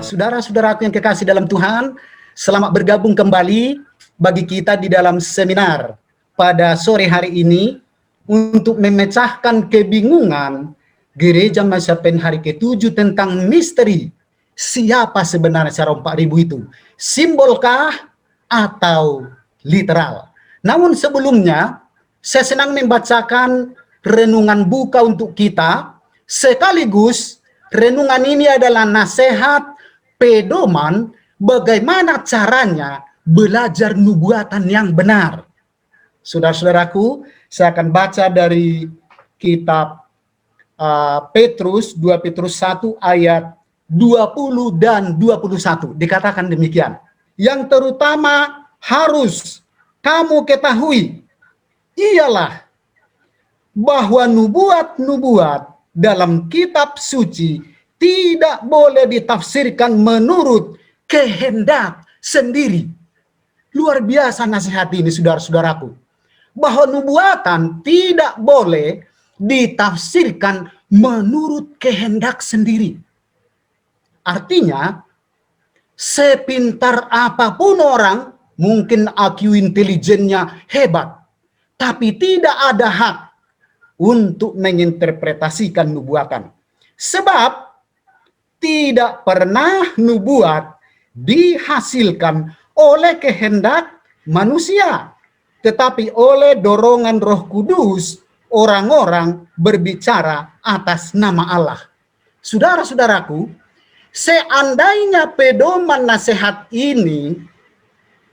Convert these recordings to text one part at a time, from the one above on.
Saudara-saudaraku yang kekasih dalam Tuhan, selamat bergabung kembali bagi kita di dalam seminar pada sore hari ini untuk memecahkan kebingungan gereja Mazhaben hari ke-7 tentang misteri siapa sebenarnya Syarah 4000 itu, simbolkah atau literal. Namun sebelumnya, saya senang membacakan renungan buka untuk kita, sekaligus renungan ini adalah nasihat pedoman bagaimana caranya belajar nubuatan yang benar. Saudara-saudaraku, saya akan baca dari kitab Petrus, 2 Petrus 1 ayat 20 dan 21. Dikatakan demikian. Yang terutama harus kamu ketahui ialah bahwa nubuat-nubuat dalam kitab suci tidak boleh ditafsirkan menurut kehendak sendiri. Luar biasa nasihat ini, saudara-saudaraku. Bahwa nubuatan tidak boleh ditafsirkan menurut kehendak sendiri. Artinya, sepintar apapun orang, mungkin IQ intelijennya hebat, tapi tidak ada hak untuk menginterpretasikan nubuatan. Sebab tidak pernah nubuat dihasilkan oleh kehendak manusia, tetapi oleh dorongan Roh Kudus orang-orang berbicara atas nama Allah. Saudara-saudaraku, seandainya pedoman nasihat ini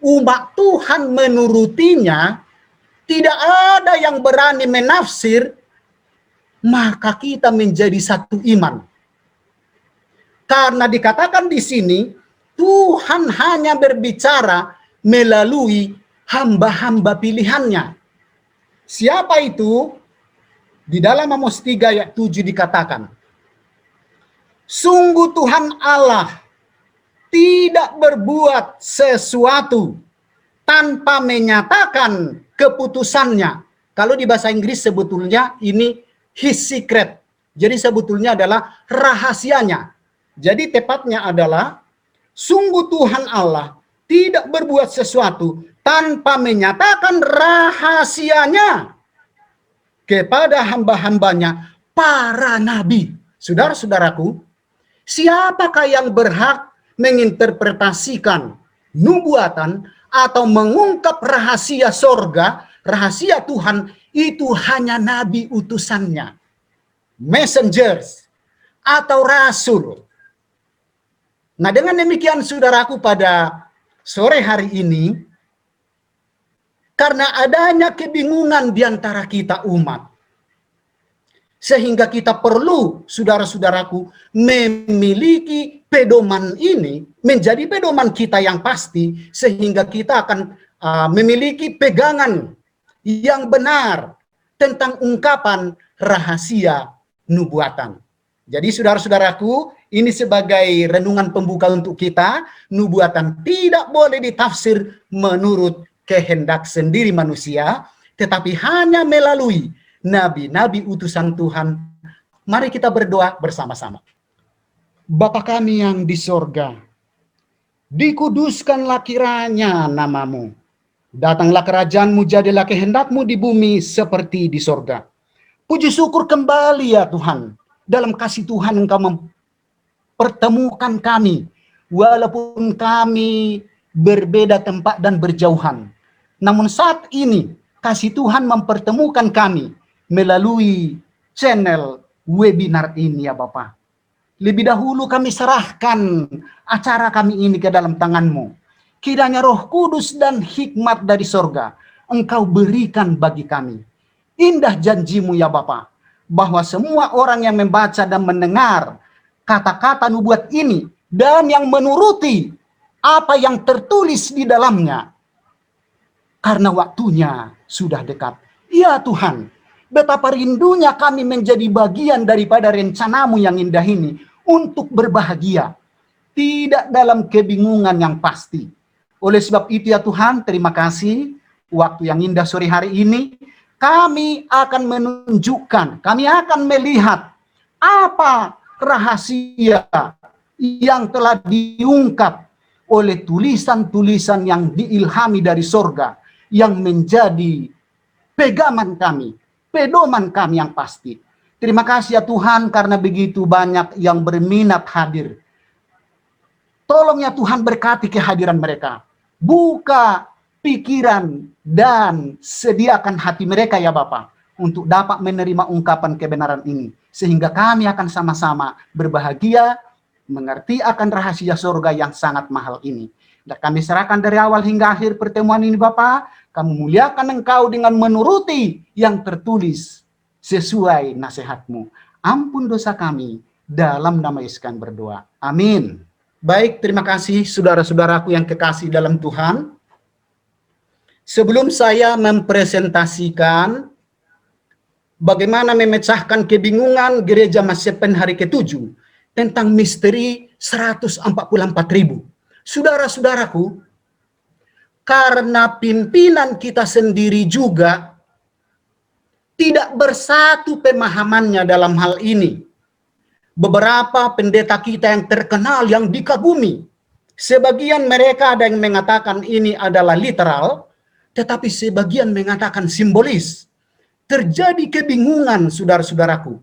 umat Tuhan menurutinya, tidak ada yang berani menafsir, maka kita menjadi satu iman. Karena dikatakan di sini, Tuhan hanya berbicara melalui hamba-hamba pilihannya. Siapa itu? Di dalam Amos 3 ayat 7 dikatakan, sungguh Tuhan Allah tidak berbuat sesuatu tanpa menyatakan keputusannya. Kalau di bahasa Inggris sebetulnya ini his secret. Jadi sebetulnya adalah rahasianya. Jadi tepatnya adalah sungguh Tuhan Allah tidak berbuat sesuatu tanpa menyatakan rahasianya kepada hamba-hambanya para nabi. Saudara-saudaraku, siapakah yang berhak menginterpretasikan nubuatan atau mengungkap rahasia sorga, rahasia Tuhan? Itu hanya nabi utusannya, messengers atau rasul. Nah, dengan demikian saudaraku, pada sore hari ini, karena adanya kebingungan di antara kita umat, sehingga kita perlu, saudara-saudaraku, memiliki pedoman ini menjadi pedoman kita yang pasti, sehingga kita akan memiliki pegangan yang benar tentang ungkapan rahasia nubuatan. Jadi saudara-saudaraku, ini sebagai renungan pembuka untuk kita, nubuatan tidak boleh ditafsir menurut kehendak sendiri manusia, tetapi hanya melalui nabi-nabi utusan Tuhan. Mari kita berdoa bersama-sama. Bapa kami yang di sorga, dikuduskanlah kiranya namamu. Datanglah kerajaanmu, jadilah kehendakmu di bumi seperti di sorga. Puji syukur kembali ya Tuhan, dalam kasih Tuhan Engkau mempertemukan kami, walaupun kami berbeda tempat dan berjauhan. Namun saat ini, kasih Tuhan mempertemukan kami melalui channel webinar ini ya Bapak. Lebih dahulu kami serahkan acara kami ini ke dalam tangan-Mu. Kiranya Roh Kudus dan hikmat dari sorga Engkau berikan bagi kami. Indah janji-Mu ya Bapa, bahwa semua orang yang membaca dan mendengar kata-kata nubuat ini dan yang menuruti apa yang tertulis di dalamnya, karena waktunya sudah dekat. Ya Tuhan, betapa rindunya kami menjadi bagian daripada rencana-Mu yang indah ini untuk berbahagia, tidak dalam kebingungan yang pasti. Oleh sebab itu ya Tuhan, terima kasih waktu yang indah sore hari ini. Kami akan menunjukkan, kami akan melihat apa rahasia yang telah diungkap oleh tulisan-tulisan yang diilhami dari sorga, yang menjadi pegangan kami, pedoman kami yang pasti. Terima kasih ya Tuhan, karena begitu banyak yang berminat hadir. Tolong ya Tuhan, berkati kehadiran mereka. Buka pikiran dan sediakan hati mereka ya Bapa, untuk dapat menerima ungkapan kebenaran ini. Sehingga kami akan sama-sama berbahagia, mengerti akan rahasia surga yang sangat mahal ini. Dan kami serahkan dari awal hingga akhir pertemuan ini Bapa. Kami muliakan Engkau dengan menuruti yang tertulis sesuai nasihat-Mu. Ampun dosa kami, dalam nama Yesus kami berdoa. Amin. Baik, terima kasih saudara-saudaraku yang kekasih dalam Tuhan. Sebelum saya mempresentasikan bagaimana memecahkan kebingungan gereja Masepen hari ke-7 tentang misteri 144.000. Saudara-saudaraku, karena pimpinan kita sendiri juga tidak bersatu pemahamannya dalam hal ini. Beberapa pendeta kita yang terkenal, yang dikagumi, sebagian mereka ada yang mengatakan ini adalah literal, tetapi sebagian mengatakan simbolis. Terjadi kebingungan saudara-saudaraku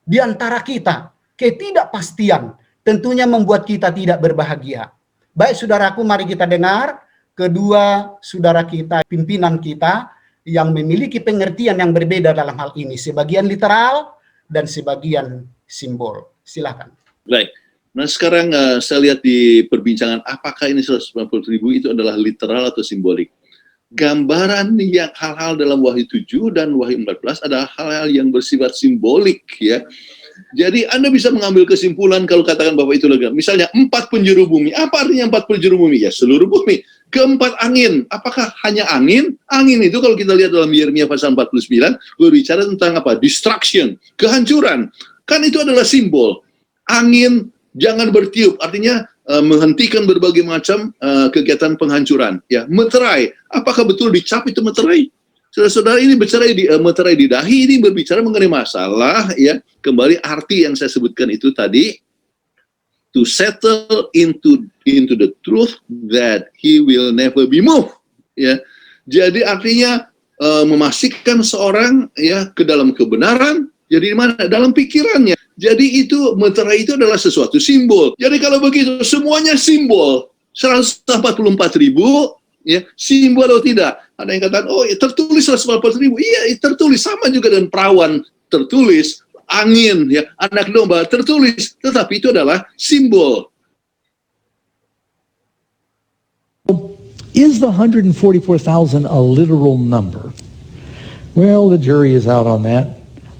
di antara kita. Ketidakpastian tentunya membuat kita tidak berbahagia. Baik saudaraku, mari kita dengar kedua saudara kita, pimpinan kita, yang memiliki pengertian yang berbeda dalam hal ini. Sebagian literal dan sebagian simbol. Silakan. Baik. Nah sekarang saya lihat di perbincangan apakah ini 190.000 itu adalah literal atau simbolik. Gambaran yang hal-hal dalam Wahyu 7 dan Wahyu 14 adalah hal-hal yang bersifat simbolik ya. Jadi Anda bisa mengambil kesimpulan kalau katakan bahwa itu logam. Misalnya 4 penjuru bumi. Apa artinya 4 penjuru bumi? Ya seluruh bumi. Keempat angin. Apakah hanya angin? Angin itu kalau kita lihat dalam Yeremia pasal 49 berbicara tentang apa? Destruction, kehancuran. Kan itu adalah simbol. Angin jangan bertiup. Artinya menghentikan berbagai macam kegiatan penghancuran. Ya, meterai. Apakah betul dicap itu meterai? Saudara-saudara, ini meterai di dahi, ini berbicara mengenai masalah, ya, kembali arti yang saya sebutkan itu tadi, to settle into the truth that he will never be moved, ya. Jadi artinya memastikan seorang ya ke dalam kebenaran, jadi mana dalam pikirannya. Jadi itu meterai itu adalah sesuatu simbol. Jadi kalau begitu semuanya simbol, 144.000 ya, simbol atau tidak? Ada yang katakan, oh tertulis 144.000. Iya, tertulis sama juga dengan perawan tertulis, angin ya, anak domba tertulis, tetapi itu adalah simbol. Is the 144,000 a literal number? Well, the jury is out on that.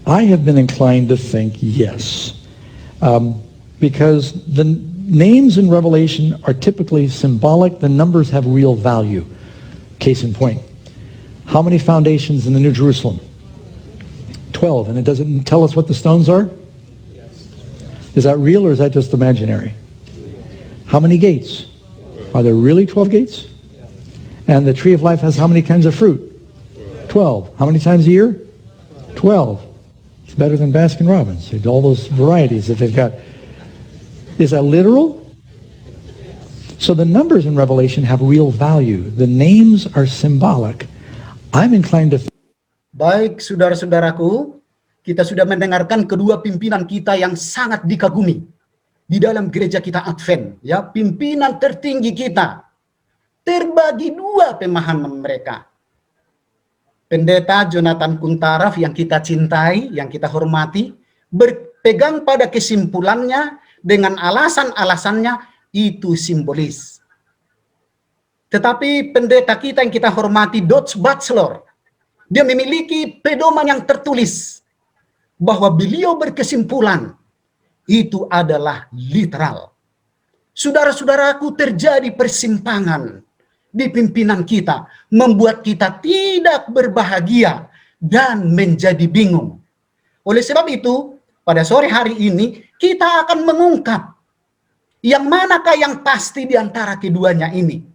I have been inclined to think yes, because the names in Revelation are typically symbolic. The numbers have real value. Case in point, how many foundations in the New Jerusalem? 12, and it doesn't tell us what the stones are? Yes. Is that real or is that just imaginary? How many gates? Are there really 12 gates? And the tree of life has how many kinds of fruit? 12. How many times a year? 12. It's better than Baskin Robbins. All those varieties that they've got. Is that literal? So the numbers in Revelation have real value. The names are symbolic. I'm inclined to... Baik, saudara-saudaraku, kita sudah mendengarkan kedua pimpinan kita yang sangat dikagumi di dalam gereja kita Advent. Ya, pimpinan tertinggi kita terbagi dua pemahaman mereka. Pendeta Jonathan Kuntaraf yang kita cintai, yang kita hormati, berpegang pada kesimpulannya dengan alasan-alasannya itu simbolis. Tetapi pendeta kita yang kita hormati, Dodge Batchelor, dia memiliki pedoman yang tertulis bahwa beliau berkesimpulan itu adalah literal. Saudara-saudaraku, terjadi persimpangan di pimpinan kita, membuat kita tidak berbahagia dan menjadi bingung. Oleh sebab itu, pada sore hari ini kita akan mengungkap yang manakah yang pasti di antara keduanya ini.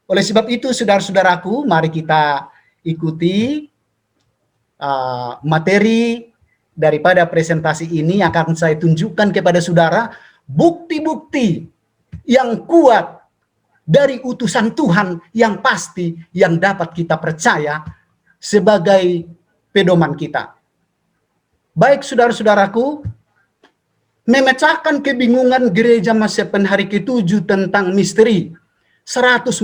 Oleh sebab itu, saudara-saudaraku, mari kita ikuti materi daripada presentasi ini yang akan saya tunjukkan kepada saudara bukti-bukti yang kuat dari utusan Tuhan yang pasti yang dapat kita percaya sebagai pedoman kita. Baik saudara-saudaraku, memecahkan kebingungan gereja Masepen hari ke-7 tentang misteri 144.000.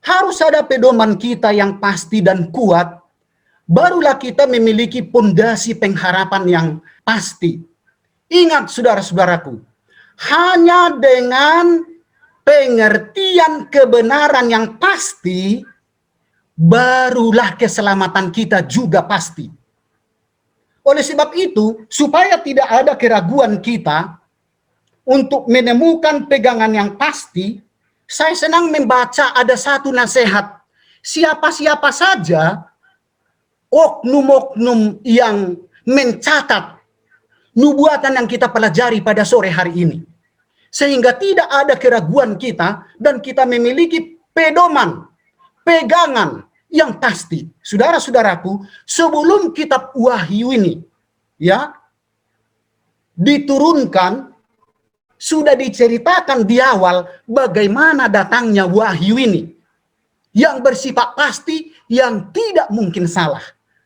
Harus ada pedoman kita yang pasti dan kuat, barulah kita memiliki pondasi pengharapan yang pasti. Ingat saudara-saudaraku, hanya dengan pengertian kebenaran yang pasti, barulah keselamatan kita juga pasti. Oleh sebab itu, supaya tidak ada keraguan kita untuk menemukan pegangan yang pasti, saya senang membaca ada satu nasihat. Siapa-siapa saja oknum-oknum yang mencatat nubuatan yang kita pelajari pada sore hari ini. Sehingga tidak ada keraguan kita dan kita memiliki pedoman, pegangan yang pasti. Saudara-saudaraku, sebelum kitab Wahyu ini ya diturunkan, sudah diceritakan di awal bagaimana datangnya wahyu ini yang bersifat pasti, yang tidak mungkin salah.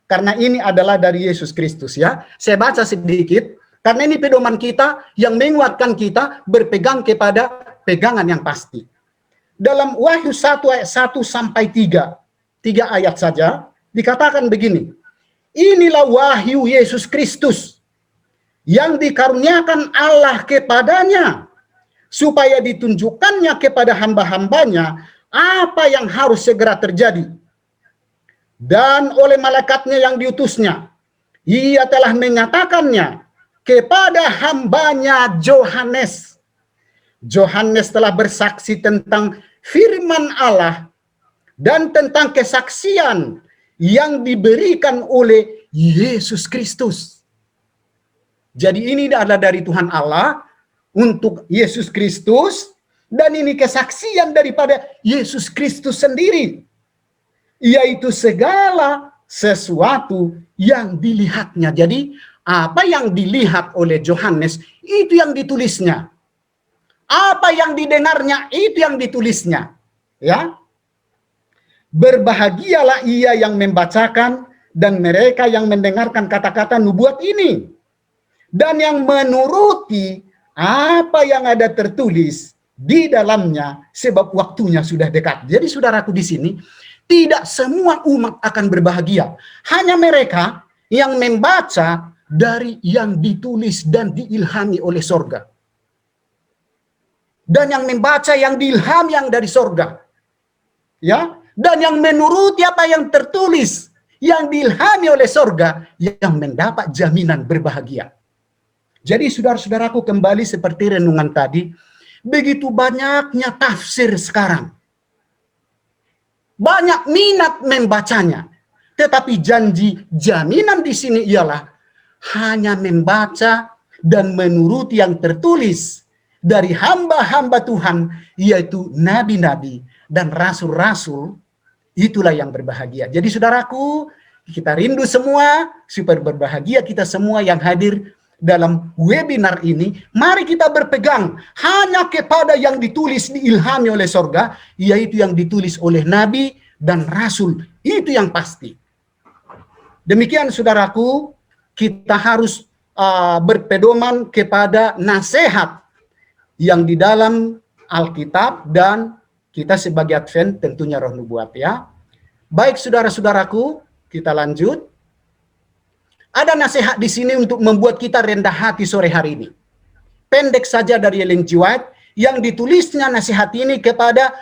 Karena ini adalah dari Yesus Kristus ya. Saya baca sedikit, karena ini pedoman kita yang menguatkan kita berpegang kepada pegangan yang pasti. Dalam Wahyu 1 ayat 1 sampai 3 ayat saja, dikatakan begini. Inilah wahyu Yesus Kristus yang dikaruniakan Allah kepadanya, supaya ditunjukkannya kepada hamba-hambanya apa yang harus segera terjadi. Dan oleh malaikatnya yang diutusnya, ia telah menyatakannya kepada hambanya Yohanes. Yohanes telah bersaksi tentang firman Allah dan tentang kesaksian yang diberikan oleh Yesus Kristus. Jadi ini adalah dari Tuhan Allah untuk Yesus Kristus, dan ini kesaksian daripada Yesus Kristus sendiri, yaitu segala sesuatu yang dilihatnya. Jadi apa yang dilihat oleh Yohanes itu yang ditulisnya. Apa yang didengarnya itu yang ditulisnya. Ya. Berbahagialah ia yang membacakan dan mereka yang mendengarkan kata-kata nubuat ini, dan yang menuruti apa yang ada tertulis di dalamnya, sebab waktunya sudah dekat. Jadi saudaraku, di sini tidak semua umat akan berbahagia. Hanya mereka yang membaca dari yang ditulis dan diilhami oleh sorga. Dan yang membaca yang diilhami yang dari sorga. Ya, dan yang menuruti apa yang tertulis, yang diilhami oleh sorga, yang mendapat jaminan berbahagia. Jadi saudara-saudaraku, kembali seperti renungan tadi, begitu banyaknya tafsir sekarang. Banyak minat membacanya. Tetapi janji jaminan di sini ialah hanya membaca dan menuruti yang tertulis dari hamba-hamba Tuhan, yaitu nabi-nabi dan rasul-rasul, itulah yang berbahagia. Jadi saudaraku, kita rindu semua supaya berbahagia kita semua yang hadir dalam webinar ini. Mari kita berpegang hanya kepada yang ditulis, diilhami oleh sorga, yaitu yang ditulis oleh nabi dan rasul. Itu yang pasti. Demikian saudaraku, kita harus berpedoman kepada nasihat yang di dalam Alkitab, dan kita sebagai Advent tentunya roh nubuat ya. Baik saudara-saudaraku, kita lanjut. Ada nasihat di sini untuk membuat kita rendah hati sore hari ini. Pendek saja dari Ellen G. White, yang ditulisnya nasihat ini kepada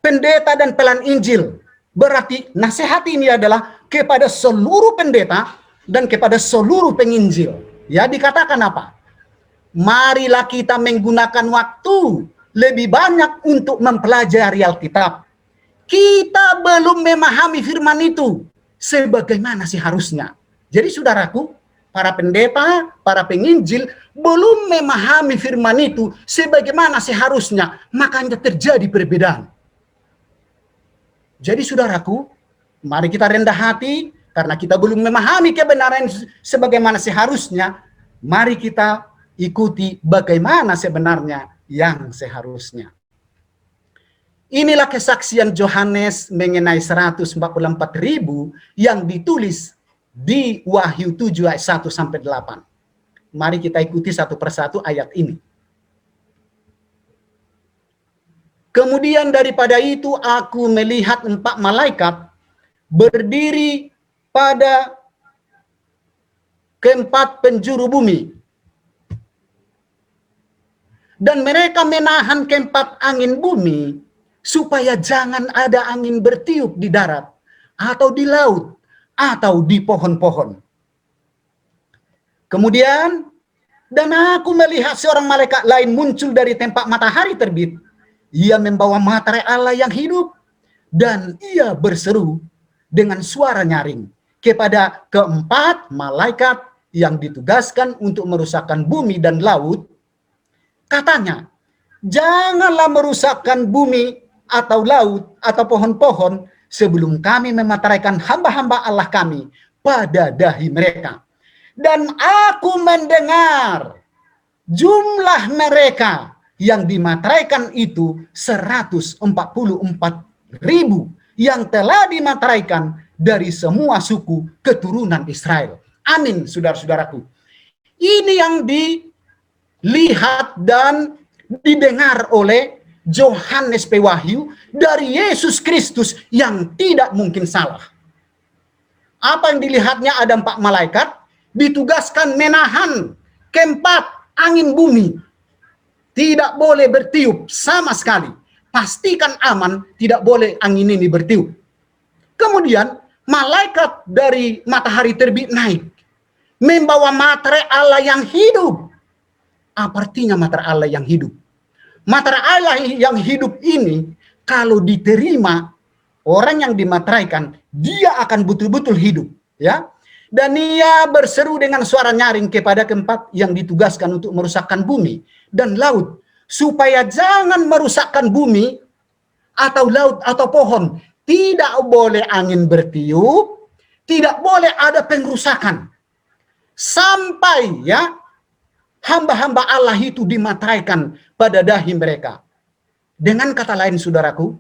pendeta dan pelan Injil. Berarti nasihat ini adalah kepada seluruh pendeta dan kepada seluruh penginjil. Ya, dikatakan apa? Marilah kita menggunakan waktu lebih banyak untuk mempelajari Alkitab. Kita belum memahami firman itu sebagaimana seharusnya. Jadi saudaraku, para pendeta, para penginjil belum memahami firman itu sebagaimana seharusnya, makanya terjadi perbedaan. Jadi saudaraku, mari kita rendah hati karena kita belum memahami kebenaran sebagaimana seharusnya. Mari kita ikuti bagaimana sebenarnya yang seharusnya. Inilah kesaksian Yohanes mengenai 144.000 yang ditulis di Wahyu 7 ayat 1 sampai 8. Mari kita ikuti satu persatu ayat ini. Kemudian daripada itu aku melihat 4 malaikat berdiri pada keempat penjuru bumi. Dan mereka menahan keempat angin bumi supaya jangan ada angin bertiup di darat atau di laut atau di pohon-pohon. Kemudian, dan aku melihat seorang malaikat lain muncul dari tempat matahari terbit. Ia membawa materai Allah yang hidup, dan ia berseru dengan suara nyaring kepada keempat malaikat yang ditugaskan untuk merusakkan bumi dan laut. Katanya, janganlah merusakkan bumi atau laut atau pohon-pohon sebelum kami memateraikan hamba-hamba Allah kami pada dahi mereka. Dan aku mendengar jumlah mereka yang dimateraikan itu 144.000 yang telah dimateraikan dari semua suku keturunan Israel. Amin, saudara-saudaraku. Ini yang dilihat dan didengar oleh Yohanes Pewahyu dari Yesus Kristus yang tidak mungkin salah. Apa yang dilihatnya? Ada 4 malaikat ditugaskan menahan keempat angin bumi. Tidak boleh bertiup sama sekali. Pastikan aman, tidak boleh angin ini bertiup. Kemudian malaikat dari matahari terbit naik, membawa materai Allah yang hidup. Apa artinya materai Allah yang hidup? Materai Allah yang hidup ini kalau diterima orang yang dimateraikan, dia akan betul-betul hidup, ya. Dan ia berseru dengan suara nyaring kepada keempat yang ditugaskan untuk merusakkan bumi dan laut, supaya jangan merusakkan bumi atau laut atau pohon. Tidak boleh angin bertiup, tidak boleh ada pengrusakan. Sampai ya hamba-hamba Allah itu dimateraikan pada dahi mereka. Dengan kata lain, saudaraku,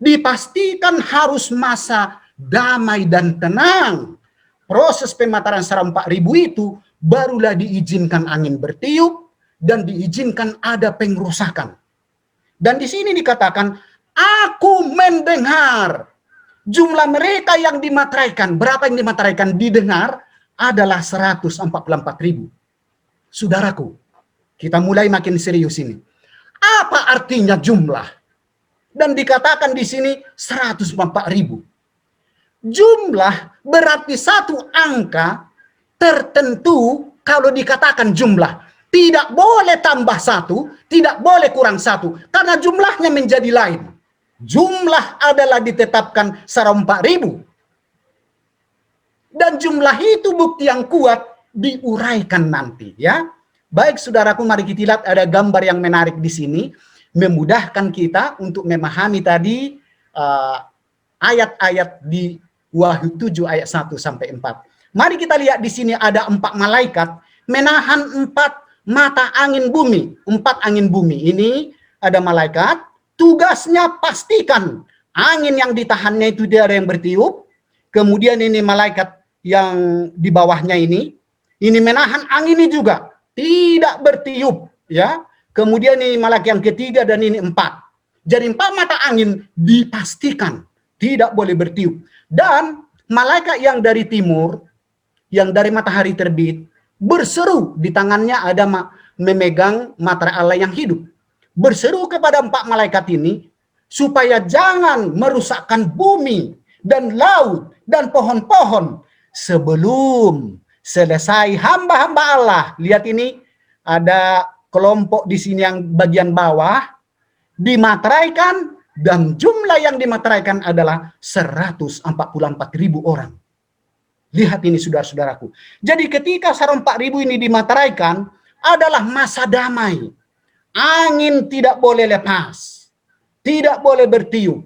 dipastikan harus masa damai dan tenang. Proses pemateran 4.000 itu barulah diizinkan angin bertiup dan diizinkan ada pengrusakan. Dan di sini dikatakan, aku mendengar jumlah mereka yang dimateraikan. Berapa yang dimateraikan? Didengar adalah 144.000. Saudaraku, kita mulai makin serius ini. Apa artinya jumlah? Dan dikatakan di sini 144.000. Jumlah berarti satu angka tertentu kalau dikatakan jumlah. Tidak boleh tambah 1, tidak boleh kurang 1. Karena jumlahnya menjadi lain. Jumlah adalah ditetapkan 144.000. Dan jumlah itu bukti yang kuat diuraikan nanti, ya. Baik saudaraku, mari kita lihat ada gambar yang menarik di sini, memudahkan kita untuk memahami tadi ayat-ayat di Wahyu 7 ayat 1 sampai 4. Mari kita lihat di sini ada 4 malaikat menahan 4 mata angin bumi. 4 angin bumi ini ada malaikat, tugasnya pastikan angin yang ditahannya itu tidak ada yang bertiup. Kemudian ini malaikat yang di bawahnya ini menahan angin ini juga tidak bertiup, ya. Kemudian ini malaikat yang ketiga dan ini 4. Jadi 4 mata angin dipastikan tidak boleh bertiup. Dan malaikat yang dari timur, yang dari matahari terbit, berseru, di tangannya ada memegang materai Allah yang hidup. Berseru kepada 4 malaikat ini supaya jangan merusakkan bumi dan laut dan pohon-pohon sebelum selesai hamba-hamba Allah. Lihat ini, ada kelompok di sini yang bagian bawah dimateraikan, dan jumlah yang dimateraikan adalah 144.000 orang. Lihat ini saudara-saudaraku. Jadi ketika 144.000 ini dimateraikan adalah masa damai. Angin tidak boleh lepas, tidak boleh bertiup.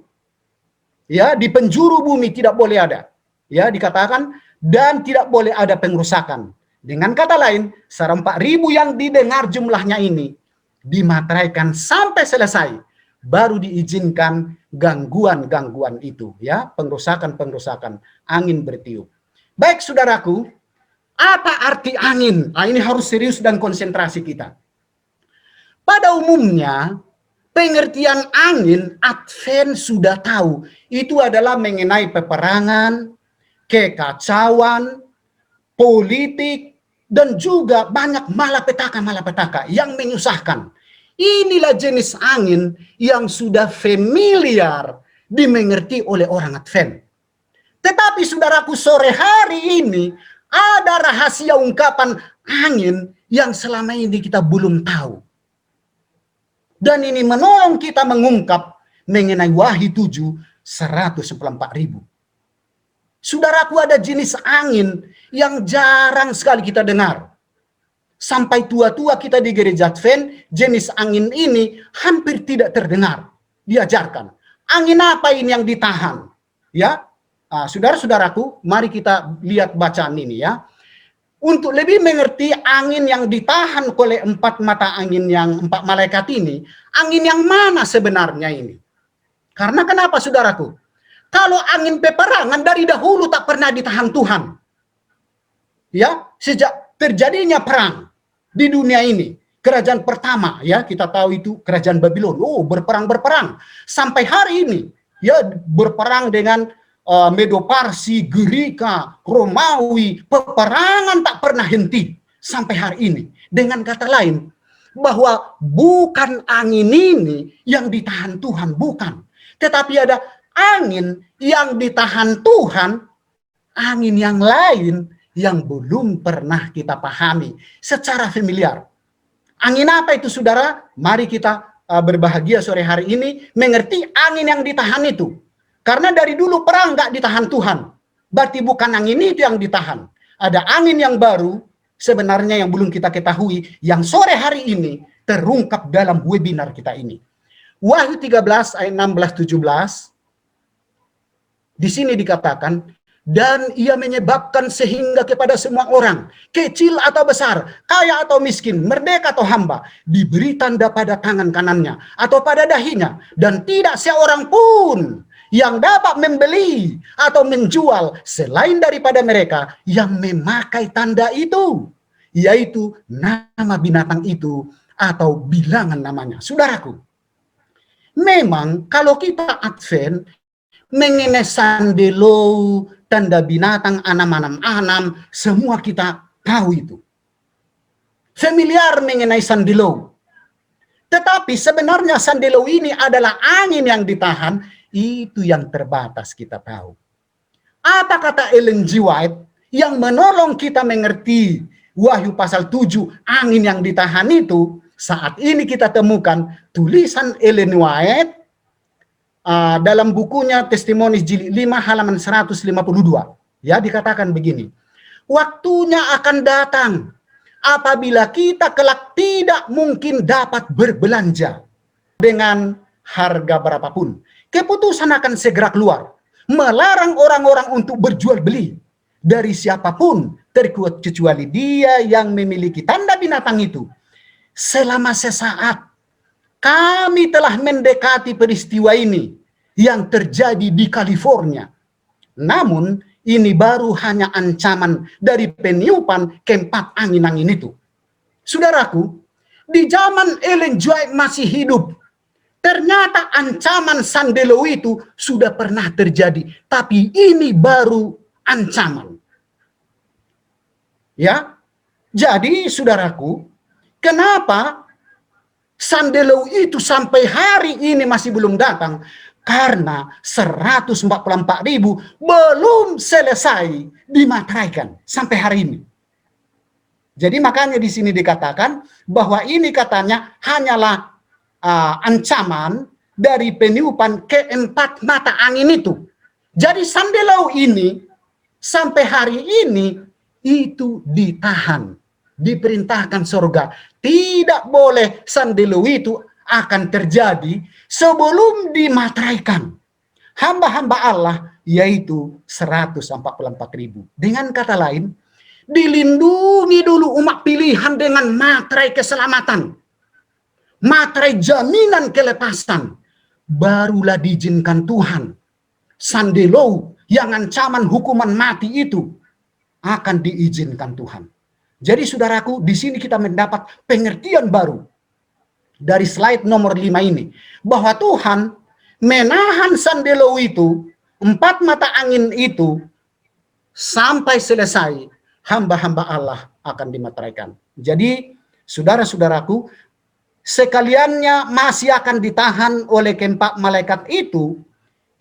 Ya, di penjuru bumi tidak boleh ada. Ya, dikatakan dan tidak boleh ada pengrusakan. Dengan kata lain, 4.000 yang didengar jumlahnya ini dimateraikan sampai selesai, baru diizinkan gangguan-gangguan itu, ya, pengrusakan-pengrusakan, angin bertiup. Baik saudaraku, apa arti angin? Nah, ini harus serius dan konsentrasi kita. Pada umumnya, pengertian angin Advent sudah tahu, itu adalah mengenai peperangan, kekacauan, politik, dan juga banyak malapetaka-malapetaka yang menyusahkan. Inilah jenis angin yang sudah familiar dimengerti oleh orang Advent. Tetapi saudaraku, sore hari ini ada rahasia ungkapan angin yang selama ini kita belum tahu. Dan ini menolong kita mengungkap mengenai Wahyu 7, 144.000. Saudaraku, ada jenis angin yang jarang sekali kita dengar. Sampai tua-tua kita di gereja Advent, jenis angin ini hampir tidak terdengar, diajarkan. Angin apa ini yang ditahan? Ya, saudara-saudaraku, mari kita lihat bacaan ini ya. Untuk lebih mengerti angin yang ditahan oleh 4 mata angin yang 4 malaikat ini, angin yang mana sebenarnya ini? Karena kenapa saudaraku? Kalau angin peperangan dari dahulu tak pernah ditahan Tuhan. Ya, sejak terjadinya perang di dunia ini, kerajaan pertama ya, kita tahu itu kerajaan Babylon. Oh, berperang sampai hari ini ya, berperang dengan Medo-Parsi, Gerika, Romawi, peperangan tak pernah henti sampai hari ini. Dengan kata lain, bahwa bukan angin ini yang ditahan Tuhan, bukan. Tetapi ada angin yang ditahan Tuhan, angin yang lain yang belum pernah kita pahami secara familiar. Angin apa itu saudara? Mari kita berbahagia sore hari ini mengerti angin yang ditahan itu. Karena dari dulu perang nggak ditahan Tuhan. Berarti bukan angin itu yang ditahan. Ada angin yang baru sebenarnya yang belum kita ketahui, yang sore hari ini terungkap dalam webinar kita ini. Wahyu 13 ayat 16-17. Di sini dikatakan, dan ia menyebabkan sehingga kepada semua orang, kecil atau besar, kaya atau miskin, merdeka atau hamba, diberi tanda pada tangan kanannya atau pada dahinya, dan tidak seorang pun yang dapat membeli atau menjual selain daripada mereka yang memakai tanda itu, yaitu nama binatang itu atau bilangan namanya. Saudaraku, memang kalau kita Advent mengenai sandelo, tanda binatang, anam-anam, semua kita tahu itu. Familiar mengenai sandelo. Tetapi sebenarnya sandelo ini adalah angin yang ditahan, itu yang terbatas kita tahu. Apa kata Ellen G. White yang menolong kita mengerti Wahyu pasal 7, angin yang ditahan itu? Saat ini kita temukan tulisan Ellen White dalam bukunya Testimoni Jilid 5 halaman 152. Ya, dikatakan begini. Waktunya akan datang apabila kita kelak tidak mungkin dapat berbelanja dengan harga berapapun. Keputusan akan segera keluar, melarang orang-orang untuk berjual beli dari siapapun, terkecuali dia yang memiliki tanda binatang itu. Selama sesaat, kami telah mendekati peristiwa ini yang terjadi di California. Namun, ini baru hanya ancaman dari peniupan keempat angin-angin itu. Saudaraku, di zaman Ellen G. White masih hidup, ternyata ancaman sandelo itu sudah pernah terjadi. Tapi ini baru ancaman. Ya, jadi saudaraku, kenapa sandelo itu sampai hari ini masih belum datang? Karena 144.000 belum selesai dimateraikan sampai hari ini. Jadi makanya di sini dikatakan bahwa ini katanya hanyalah ancaman dari peniupan keempat mata angin itu. Jadi sandelo ini sampai hari ini itu ditahan, diperintahkan surga. Tidak boleh sandelo itu akan terjadi sebelum dimateraikan hamba-hamba Allah, yaitu 144.000. Dengan kata lain, dilindungi dulu umat pilihan dengan materai keselamatan, materai jaminan kelepasan, barulah diizinkan Tuhan. Sandelou yang ancaman hukuman mati itu akan diizinkan Tuhan. Jadi saudaraku, di sini kita mendapat pengertian baru dari slide nomor 5 ini, bahwa Tuhan menahan Sandelou itu, 4 mata angin itu, sampai selesai hamba-hamba Allah akan dimateraikan. Jadi saudara-saudaraku, sekaliannya masih akan ditahan oleh keempat malaikat itu,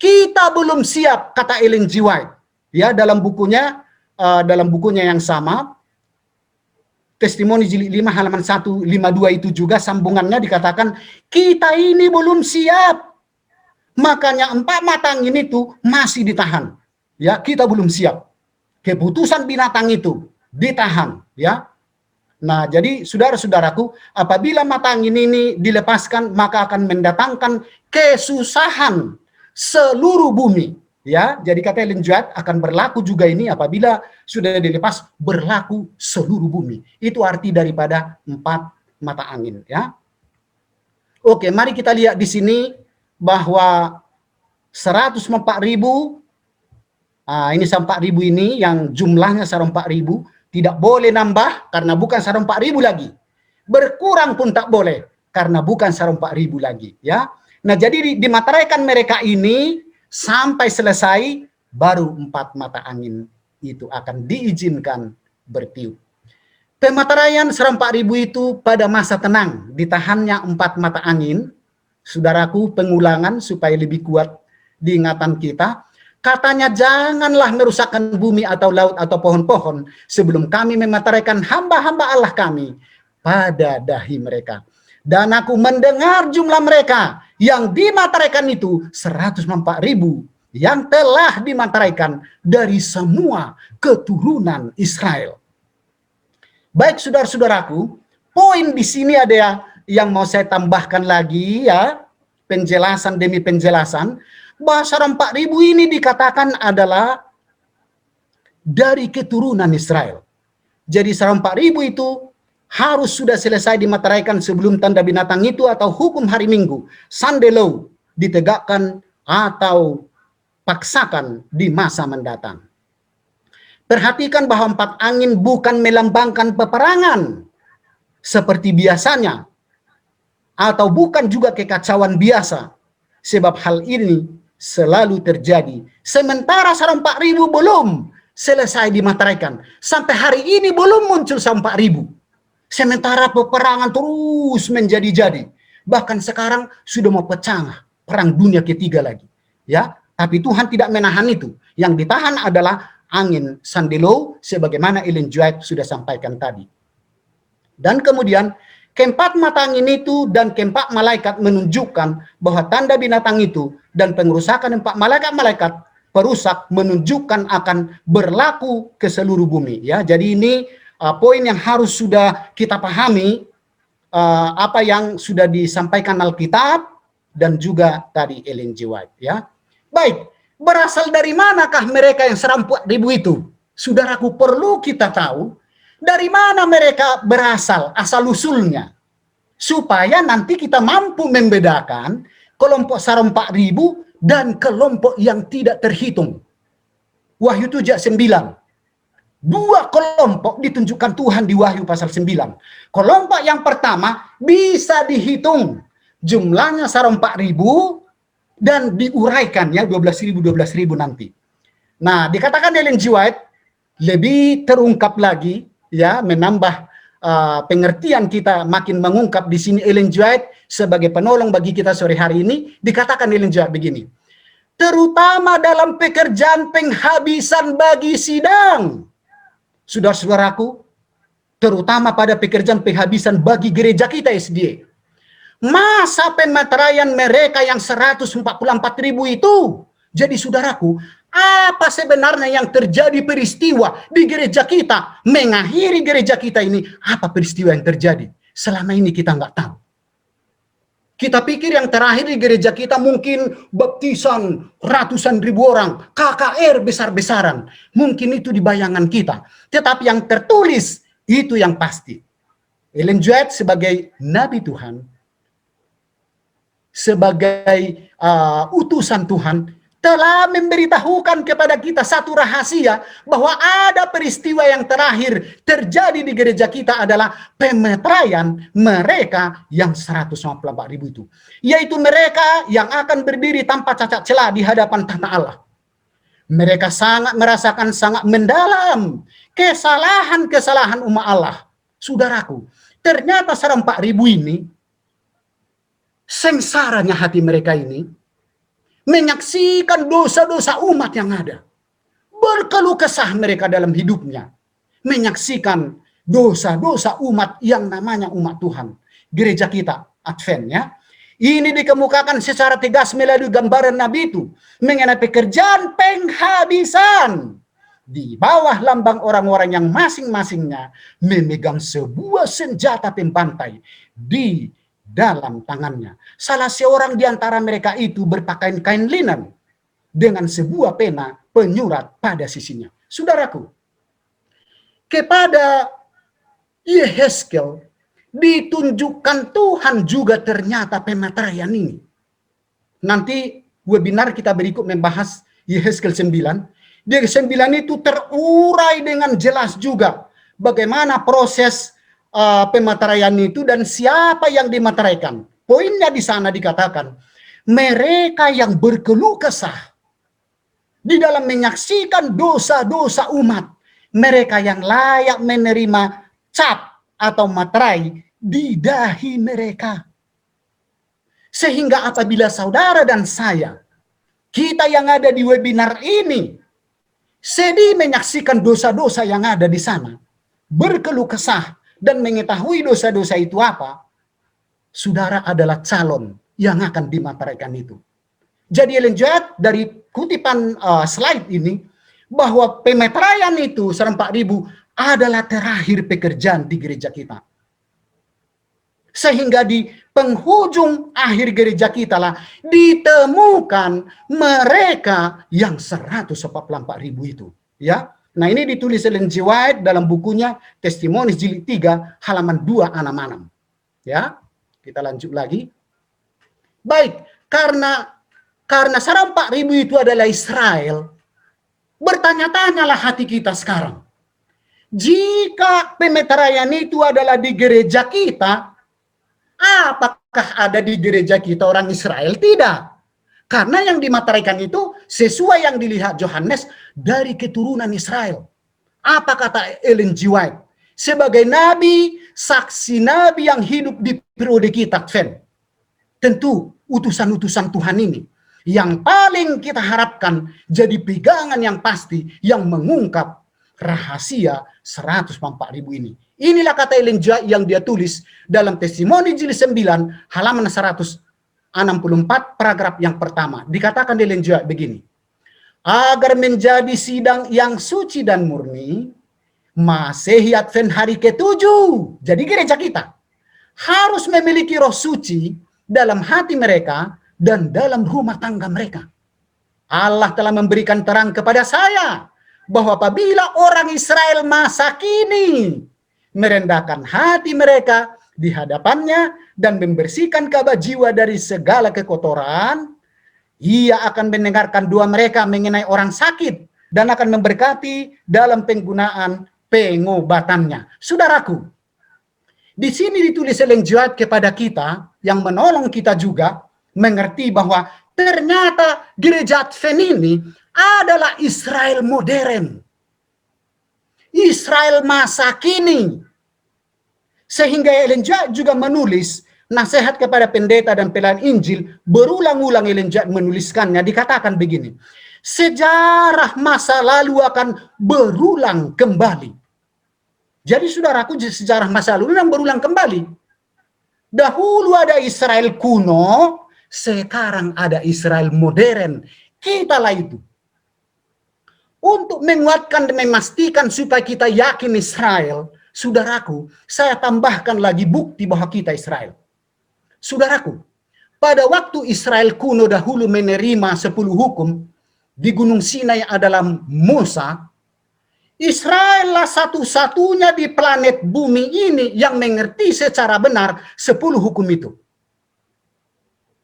kita belum siap, kata Ellen G. White. Ya, dalam bukunya yang sama, Testimoni Jilid 5 halaman 152 itu juga sambungannya dikatakan, kita ini belum siap. Makanya 4 mata angin itu masih ditahan. Ya, kita belum siap. Keputusan binatang itu ditahan, ya. Nah, jadi saudara-saudaraku, apabila mata angin ini dilepaskan, maka akan mendatangkan kesusahan seluruh bumi, ya. Jadi kata Ellen G. White, akan berlaku juga ini apabila sudah dilepas, berlaku seluruh bumi. Itu arti daripada 4 mata angin, ya. Oke, mari kita lihat di sini bahwa 104.000, ini 4.000 ini yang jumlahnya 4.000, tidak boleh nambah karena bukan 4.000 lagi. Berkurang pun tak boleh karena bukan 4.000 lagi, ya. Nah, jadi dimateraikan mereka ini sampai selesai, baru 4 mata angin itu akan diizinkan bertiup. Pemateraian 4.000 itu pada masa tenang, ditahannya 4 mata angin. Saudaraku, pengulangan supaya lebih kuat diingatan kita. Katanya, janganlah merusakkan bumi atau laut atau pohon-pohon sebelum kami memateraikan hamba-hamba Allah kami pada dahi mereka. Dan aku mendengar jumlah mereka yang dimateraikan itu 104.000 yang telah dimateraikan dari semua keturunan Israel. Baik saudara-saudaraku, poin di sini ada yang mau saya tambahkan lagi, ya, penjelasan demi penjelasan, bahwa 4.000 ini dikatakan adalah dari keturunan Israel. Jadi 4.000 itu harus sudah selesai dimateraikan sebelum tanda binatang itu atau hukum hari Minggu, Sandelou, ditegakkan atau paksakan di masa mendatang. Perhatikan bahwa 4 angin bukan melambangkan peperangan seperti biasanya, atau bukan juga kekacauan biasa, sebab hal ini selalu terjadi sementara 4.000 belum selesai dimateraikan. Sampai hari ini belum muncul 4.000. Sementara peperangan terus menjadi-jadi. Bahkan sekarang sudah mau pecah perang dunia ketiga lagi. Ya, tapi Tuhan tidak menahan itu. Yang ditahan adalah angin Sandelou sebagaimana Ellen G. White sudah sampaikan tadi. Dan kemudian keempat mata angin itu dan keempat malaikat menunjukkan bahwa tanda binatang itu dan pengerusakan 4 malaikat-malaikat perusak menunjukkan akan berlaku ke seluruh bumi. Ya, jadi ini poin yang harus sudah kita pahami, apa yang sudah disampaikan Alkitab dan juga tadi Ellen G. White. Ya, baik. Berasal dari manakah mereka yang 4.000 itu? Saudaraku, perlu kita tahu dari mana mereka berasal, asal-usulnya. Supaya nanti kita mampu membedakan kelompok 4.000 dan kelompok yang tidak terhitung. Wahyu 7:9. 2 kelompok ditunjukkan Tuhan di Wahyu pasal 9. Kelompok yang pertama bisa dihitung. Jumlahnya 4.000 dan diuraikan, ya, 12.000 nanti. Nah, dikatakan Ellen G. White lebih terungkap lagi, ya, menambah pengertian kita makin mengungkap di sini. Ellen G. White sebagai penolong bagi kita sore hari ini, dikatakan Ellen G. White begini, terutama dalam pekerjaan penghabisan bagi sidang. Saudara-saudaraku, terutama pada pekerjaan penghabisan bagi gereja kita SDA. Masa pemateraian mereka yang 144.000 itu. Jadi saudaraku, apa sebenarnya yang terjadi peristiwa di gereja kita, mengakhiri gereja kita ini? Apa peristiwa yang terjadi? Selama ini kita nggak tahu. Kita pikir yang terakhir di gereja kita mungkin baptisan ratusan ribu orang, KKR besar-besaran. Mungkin itu di bayangan kita. Tetapi yang tertulis itu yang pasti. Ellen G. White sebagai Nabi Tuhan, sebagai utusan Tuhan, telah memberitahukan kepada kita satu rahasia bahwa ada peristiwa yang terakhir terjadi di gereja kita adalah pemeteraian mereka yang 154.000 itu. Yaitu mereka yang akan berdiri tanpa cacat celah di hadapan tahta Allah. Mereka sangat merasakan sangat mendalam kesalahan-kesalahan umat Allah. Saudaraku, ternyata 104.000 ini, sengsaranya hati mereka ini, menyaksikan dosa-dosa umat yang ada. Berkeluh kesah mereka dalam hidupnya. Menyaksikan dosa-dosa umat yang namanya umat Tuhan. Gereja kita, Advent ya. Ini dikemukakan secara tegas melalui gambaran Nabi itu. Mengenai pekerjaan penghabisan. Di bawah lambang orang-orang yang masing-masingnya memegang sebuah senjata pembantai di dalam tangannya. Salah seorang di antara mereka itu berpakaian kain linen dengan sebuah pena penyurat pada sisinya. Saudaraku, kepada Yehezkel ditunjukkan Tuhan juga ternyata pemeteraian ini. Nanti webinar kita berikut membahas Yehezkel 9. Di 9 itu terurai dengan jelas juga bagaimana proses pemeteraian itu dan siapa yang dimeteraikan. Poinnya di sana dikatakan, mereka yang berkeluh kesah di dalam menyaksikan dosa-dosa umat, mereka yang layak menerima cap atau materai di dahi mereka. Sehingga apabila saudara dan saya, kita yang ada di webinar ini, sedih menyaksikan dosa-dosa yang ada di sana, berkeluh kesah, dan mengetahui dosa-dosa itu apa, saudara adalah calon yang akan dimateraikan itu. Jadi Ellen G. White dari kutipan slide ini, bahwa pemeteraian itu 4.000 adalah terakhir pekerjaan di gereja kita. Sehingga di penghujung akhir gereja kita lah ditemukan mereka yang 144.000 itu. Ya. Nah ini ditulis Ellen G. White dalam bukunya Testimonies jilid 3 halaman 266. Ya, kita lanjut lagi. Baik, karena 4.000 itu adalah Israel, bertanya-tanyalah hati kita sekarang. Jika pemeteraian itu adalah di gereja kita, apakah ada di gereja kita orang Israel? Tidak. Karena yang dimateraikan itu sesuai yang dilihat Yohanes dari keturunan Israel. Apa kata Ellen G. White? Sebagai nabi, saksi nabi yang hidup di periode kita, Advent. Tentu utusan-utusan Tuhan ini yang paling kita harapkan jadi pegangan yang pasti yang mengungkap rahasia 144.000 ini. Inilah kata Ellen G. White yang dia tulis dalam Testimoni jilid 9 halaman 164 paragraf yang pertama. Dikatakan Ellen G. White begini. Agar menjadi sidang yang suci dan murni, Masehi Advent hari ke-7, jadi gereja kita, harus memiliki roh suci dalam hati mereka dan dalam rumah tangga mereka. Allah telah memberikan terang kepada saya bahwa apabila orang Israel masa kini merendahkan hati mereka di hadapannya dan membersihkan kabar jiwa dari segala kekotoran, ia akan mendengarkan doa mereka mengenai orang sakit dan akan memberkati dalam penggunaan pengobatannya. Saudaraku, di sini ditulis Ellen G. White kepada kita yang menolong kita juga mengerti bahwa ternyata gereja Advent ini adalah Israel modern. Israel masa kini. Sehingga Ellen G. White juga menulis nasihat kepada pendeta dan pelayan Injil, berulang-ulang Ellen G. White menuliskannya, dikatakan begini, sejarah masa lalu akan berulang kembali. Jadi saudaraku, sejarah masa lalu yang berulang kembali. Dahulu ada Israel kuno, sekarang ada Israel modern. Kitalah itu. Untuk menguatkan dan memastikan supaya kita yakin Israel, saudaraku, saya tambahkan lagi bukti bahwa kita Israel. Saudaraku, pada waktu Israel kuno dahulu menerima 10 hukum di Gunung Sinai adalah Musa, Israel lah satu-satunya di planet bumi ini yang mengerti secara benar 10 hukum itu.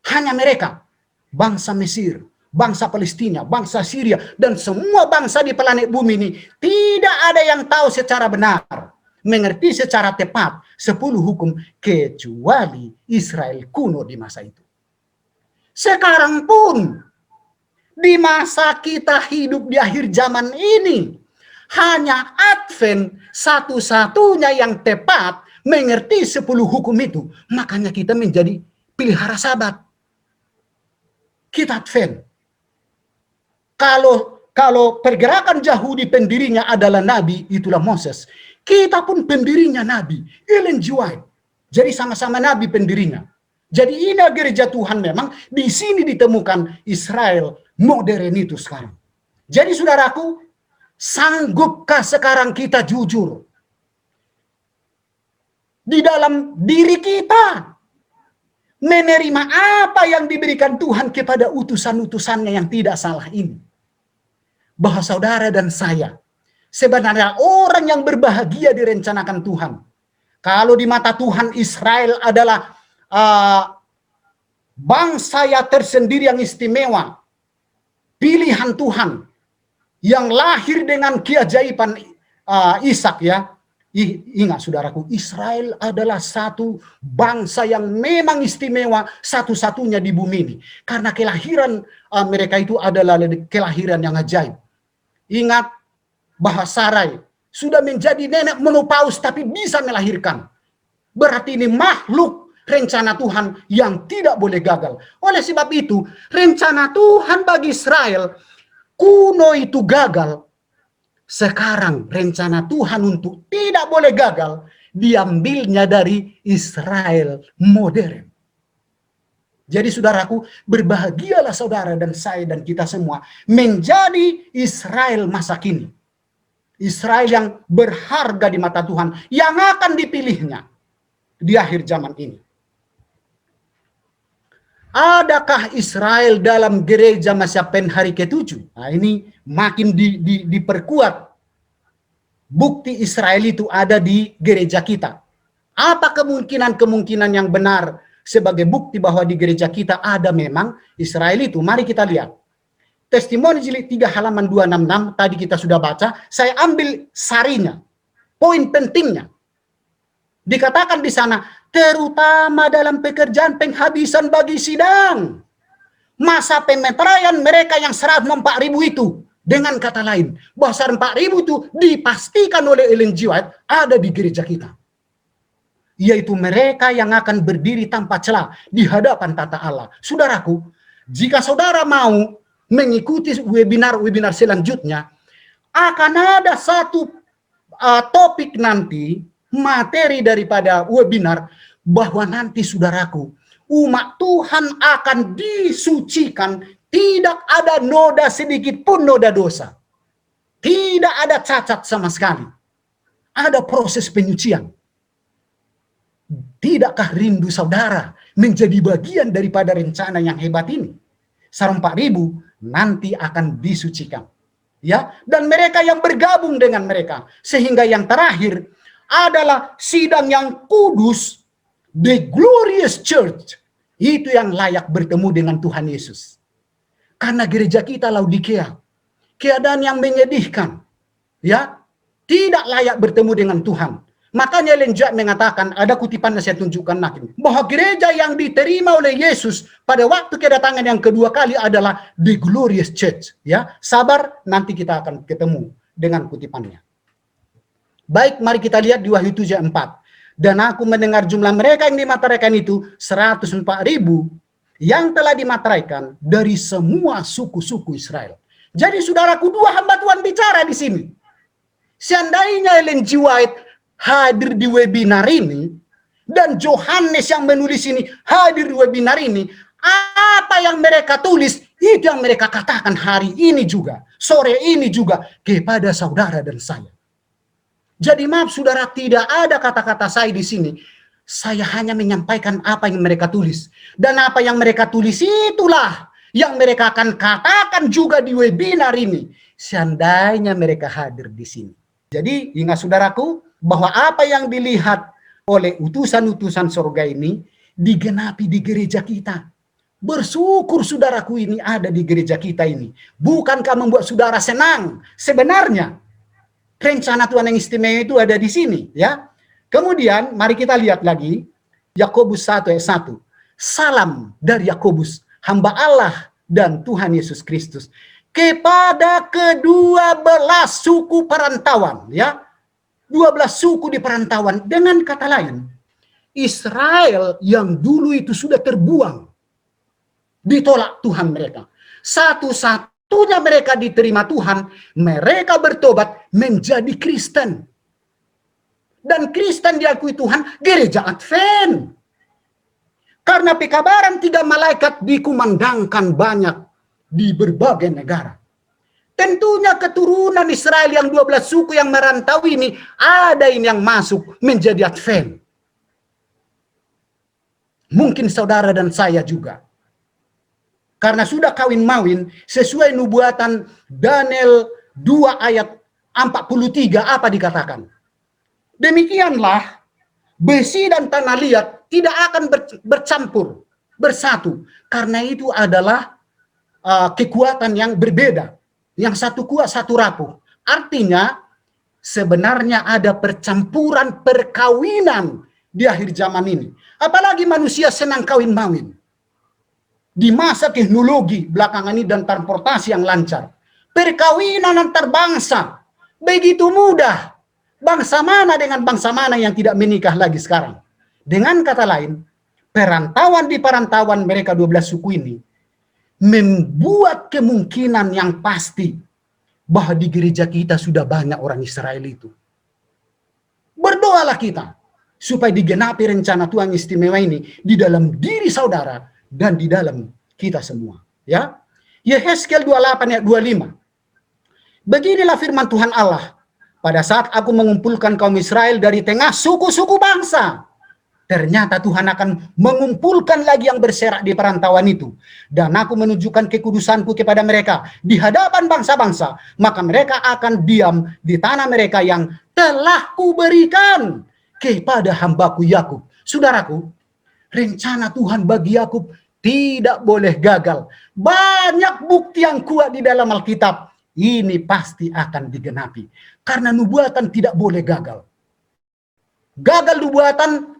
Hanya mereka, bangsa Mesir, bangsa Palestina, bangsa Syria, dan semua bangsa di planet bumi ini tidak ada yang tahu secara benar, mengerti secara tepat 10 hukum kecuali Israel kuno di masa itu. Sekarang pun di masa kita hidup di akhir zaman ini, hanya Advent satu-satunya yang tepat mengerti 10 hukum itu. Makanya kita menjadi pelihara Sabat. Kita Advent. Kalau pergerakan Yahudi pendirinya adalah Nabi, itulah Moses. Kita pun pendirinya Nabi, Ellen G. White. Jadi sama-sama Nabi pendirinya. Jadi ini gereja Tuhan memang di sini ditemukan Israel modern itu sekarang. Jadi saudaraku, sanggupkah sekarang kita jujur di dalam diri kita menerima apa yang diberikan Tuhan kepada utusan-utusannya yang tidak salah ini? Bahwa saudara dan saya sebenarnya orang yang berbahagia direncanakan Tuhan. Kalau di mata Tuhan Israel adalah bangsa yang tersendiri yang istimewa, pilihan Tuhan yang lahir dengan keajaiban Ishak ya. Ingat saudaraku, Israel adalah satu bangsa yang memang istimewa, satu-satunya di bumi ini. Karena kelahiran mereka itu adalah kelahiran yang ajaib. Ingat bahwa Sarai sudah menjadi nenek menopaus tapi bisa melahirkan. Berarti ini makhluk rencana Tuhan yang tidak boleh gagal. Oleh sebab itu, rencana Tuhan bagi Israel kuno itu gagal. Sekarang rencana Tuhan untuk tidak boleh gagal diambilnya dari Israel modern. Jadi saudaraku, berbahagialah saudara dan saya dan kita semua menjadi Israel masa kini. Israel yang berharga di mata Tuhan, yang akan dipilihnya di akhir zaman ini. Adakah Israel dalam gereja masa hari ke-7? Nah, ini makin diperkuat. Bukti Israel itu ada di gereja kita. Apa kemungkinan-kemungkinan yang benar sebagai bukti bahwa di gereja kita ada memang Israel itu? Mari kita lihat. Testimoni jilid 3 halaman 266 tadi kita sudah baca. Saya ambil sarinya, poin pentingnya. Dikatakan di sana, terutama dalam pekerjaan penghabisan bagi sidang. Masa pemeteraian mereka yang 104.000 itu. Dengan kata lain, bahwa 4.000 itu dipastikan oleh Ellen G. White ada di gereja kita. Yaitu mereka yang akan berdiri tanpa celah di hadapan tata Allah. Saudaraku, jika saudara mau mengikuti webinar-webinar selanjutnya, akan ada satu topik nanti, materi daripada webinar, bahwa nanti saudaraku, umat Tuhan akan disucikan, tidak ada noda sedikit pun noda dosa. Tidak ada cacat sama sekali. Ada proses penyucian. Tidakkah rindu saudara menjadi bagian daripada rencana yang hebat ini? 4.000 nanti akan disucikan. Ya, dan mereka yang bergabung dengan mereka. Sehingga yang terakhir adalah sidang yang kudus, the glorious church. Itu yang layak bertemu dengan Tuhan Yesus. Karena gereja kita Laodikia, keadaan yang menyedihkan, ya, tidak layak bertemu dengan Tuhan. Makanya Ellen G. mengatakan, ada kutipan yang saya tunjukkan nanti, bahwa gereja yang diterima oleh Yesus pada waktu kedatangan yang kedua kali adalah the glorious church. Ya, sabar, nanti kita akan ketemu dengan kutipannya. Baik, mari kita lihat di Wahyu 7:4. Dan aku mendengar jumlah mereka yang dimateraikan itu 104.000 yang telah dimateraikan dari semua suku-suku Israel. Jadi saudaraku, dua hamba Tuhan bicara di sini. Seandainya Ellen G. White hadir di webinar ini, dan Yohanes yang menulis ini hadir di webinar ini, apa yang mereka tulis, itu yang mereka katakan hari ini juga, sore ini juga, kepada saudara dan saya. Jadi maaf saudara, tidak ada kata-kata saya di sini Saya hanya menyampaikan apa yang mereka tulis. Dan apa yang mereka tulis itulah yang mereka akan katakan juga di webinar ini. Seandainya mereka hadir di sini. Jadi ingat saudaraku, bahwa apa yang dilihat oleh utusan-utusan surga ini digenapi di gereja kita. Bersyukur saudaraku ini ada di gereja kita ini. Bukankah membuat saudara senang? Sebenarnya rencana Tuhan yang istimewa itu ada di sini, ya. Kemudian mari kita lihat lagi Yakobus 1 ayat 1. Salam dari Yakobus, hamba Allah dan Tuhan Yesus Kristus, kepada ke-12 suku perantauan, ya. 12 suku di perantauan. Dengan kata lain, Israel yang dulu itu sudah terbuang, ditolak Tuhan mereka. Satu-satunya mereka diterima Tuhan, mereka bertobat menjadi Kristen. Dan Kristen diakui Tuhan, gereja Advent. Karena pekabaran 3 malaikat dikumandangkan banyak di berbagai negara. Tentunya keturunan Israel yang 12 suku yang merantau ini, ada ini yang masuk menjadi Advent. Mungkin saudara dan saya juga. Karena sudah kawin-mawin sesuai nubuatan Daniel 2 ayat 43 apa dikatakan? Demikianlah besi dan tanah liat tidak akan bercampur, bersatu. Karena itu adalah kekuatan yang berbeda. Yang satu kuat, satu rapuh. Artinya sebenarnya ada percampuran perkawinan di akhir zaman ini. Apalagi manusia senang kawin-mawin. Di masa teknologi belakangan ini dan transportasi yang lancar. Perkawinan antar bangsa begitu mudah. Bangsa mana dengan bangsa mana yang tidak menikah lagi sekarang? Dengan kata lain, perantauan di perantauan mereka 12 suku ini membuat kemungkinan yang pasti bahwa di gereja kita sudah banyak orang Israel itu. Berdoalah kita supaya digenapi rencana Tuhan istimewa ini di dalam diri saudara dan di dalam kita semua. Ya, Yehezkiel 28 ayat 25. Beginilah firman Tuhan Allah. Pada saat aku mengumpulkan kaum Israel dari tengah suku-suku bangsa, ternyata Tuhan akan mengumpulkan lagi yang berserak di perantauan itu. Dan aku menunjukkan kekudusanku kepada mereka di hadapan bangsa-bangsa. Maka mereka akan diam di tanah mereka yang telah kuberikan kepada hambaku Yakub. Saudaraku, rencana Tuhan bagi Yakub tidak boleh gagal. Banyak bukti yang kuat di dalam Alkitab. Ini pasti akan digenapi. Karena nubuatan tidak boleh gagal. Gagal nubuatan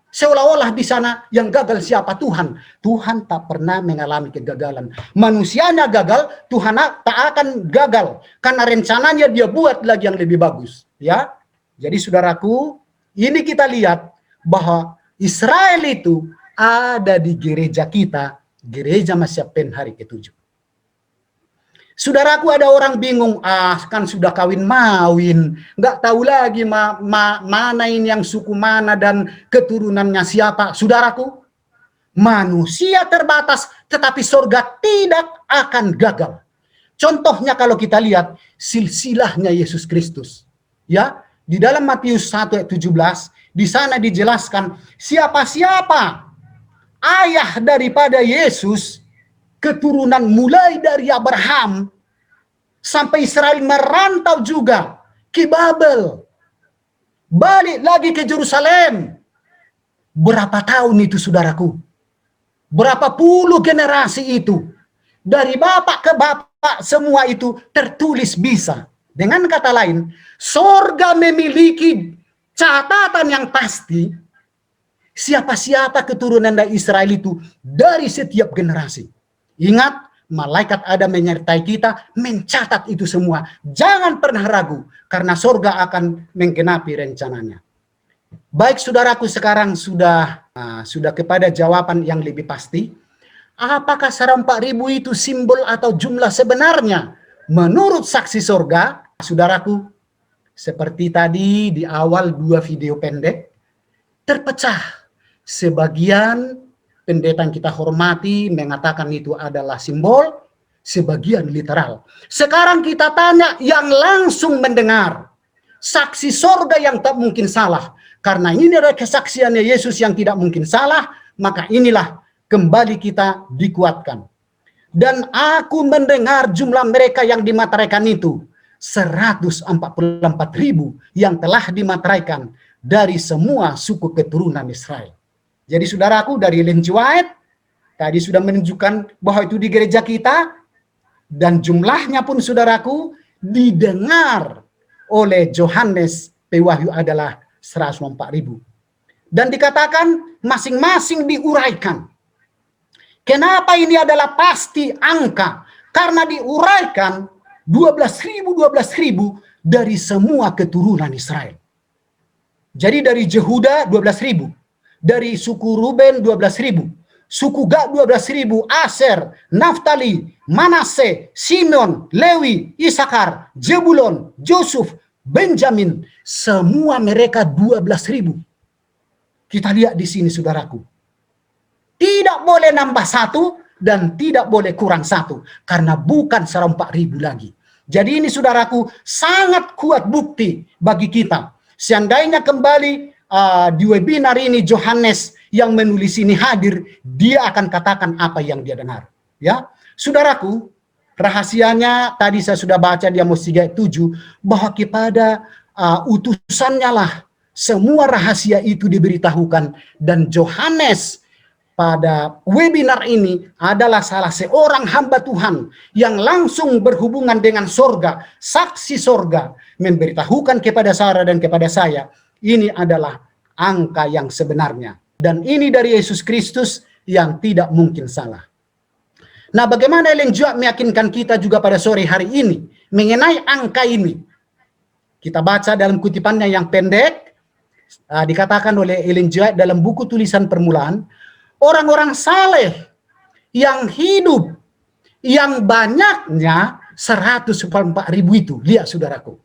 seolah-olah di sana yang gagal siapa? Tuhan. Tuhan tak pernah mengalami kegagalan. Manusianya gagal, Tuhan tak akan gagal. Karena rencananya dia buat lagi yang lebih bagus. Ya, jadi saudaraku, ini kita lihat bahwa Israel itu ada di gereja kita, gereja Masyapen hari ke-7. Saudaraku, ada orang bingung, kan sudah kawin-mawin, nggak tahu lagi mana ini yang suku mana dan keturunannya siapa. Saudaraku, manusia terbatas, tetapi surga tidak akan gagal. Contohnya kalau kita lihat silsilahnya Yesus Kristus. Ya, di dalam Matius 1 ayat 17, di sana dijelaskan siapa-siapa ayah daripada Yesus, keturunan mulai dari Abraham sampai Israel merantau juga ke Babel, balik lagi ke Yerusalem. Berapa tahun itu saudaraku? Berapa puluh generasi itu? Dari bapak ke bapak semua itu tertulis bisa. Dengan kata lain, surga memiliki catatan yang pasti siapa-siapa keturunan dari Israel itu dari setiap generasi. Ingat, malaikat ada menyertai kita, mencatat itu semua. Jangan pernah ragu, karena surga akan menggenapi rencananya. Baik saudaraku, sekarang sudah kepada jawaban yang lebih pasti. Apakah 4.000 itu simbol atau jumlah sebenarnya? Menurut saksi surga, saudaraku, seperti tadi di awal 2 video pendek, terpecah sebagian. Pendeta yang kita hormati mengatakan itu adalah simbol, sebagian literal. Sekarang kita tanya yang langsung mendengar. Saksi sorga yang tak mungkin salah. Karena ini adalah kesaksiannya Yesus yang tidak mungkin salah, maka inilah kembali kita dikuatkan. Dan aku mendengar jumlah mereka yang dimateraikan itu 144.000 yang telah dimateraikan dari semua suku keturunan Israel. Jadi saudaraku, dari Ellen G. White tadi sudah menunjukkan bahwa itu di gereja kita, dan jumlahnya pun saudaraku didengar oleh Yohanes Pewahyu adalah 104.000. Dan dikatakan masing-masing diuraikan. Kenapa ini adalah pasti angka? Karena diuraikan 12.000 dari semua keturunan Israel. Jadi dari Yehuda 12.000, dari suku Ruben 12.000, suku Gad 12.000, Aser, Naftali, Manase, Simeon, Lewi, Isakar, Zebulon, Yusuf, Benjamin, semua mereka 12.000. Kita lihat di sini saudaraku. Tidak boleh nambah satu dan tidak boleh kurang satu, karena bukan 104.000 lagi. Jadi ini saudaraku sangat kuat bukti bagi kita. Seandainya kembali di webinar ini Yohanes yang menulis ini hadir, dia akan katakan apa yang dia dengar. Ya, saudaraku, rahasianya tadi saya sudah baca di Amos 3:7 bahwa kepada utusannya lah semua rahasia itu diberitahukan, dan Yohanes pada webinar ini adalah salah seorang hamba Tuhan yang langsung berhubungan dengan sorga, saksi sorga, memberitahukan kepada Sarah dan kepada saya, ini adalah angka yang sebenarnya. Dan ini dari Yesus Kristus yang tidak mungkin salah. Nah, bagaimana Ellen G. White meyakinkan kita juga pada sore hari ini mengenai angka ini? Kita baca dalam kutipannya yang pendek, dikatakan oleh Ellen G. White dalam buku tulisan permulaan, orang-orang saleh yang hidup yang banyaknya 144.000 itu. Lihat saudaraku.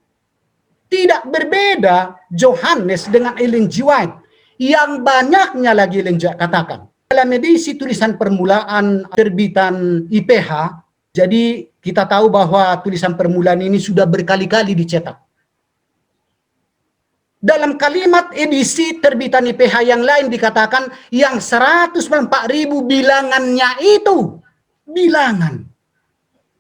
Tidak berbeda Yohanes dengan Ellen G. White. Yang banyaknya lagi Ellen G. White katakan. Dalam edisi tulisan permulaan terbitan IPH, jadi kita tahu bahwa tulisan permulaan ini sudah berkali-kali dicetak. Dalam kalimat edisi terbitan IPH yang lain dikatakan yang 104.000 bilangannya itu. Bilangan.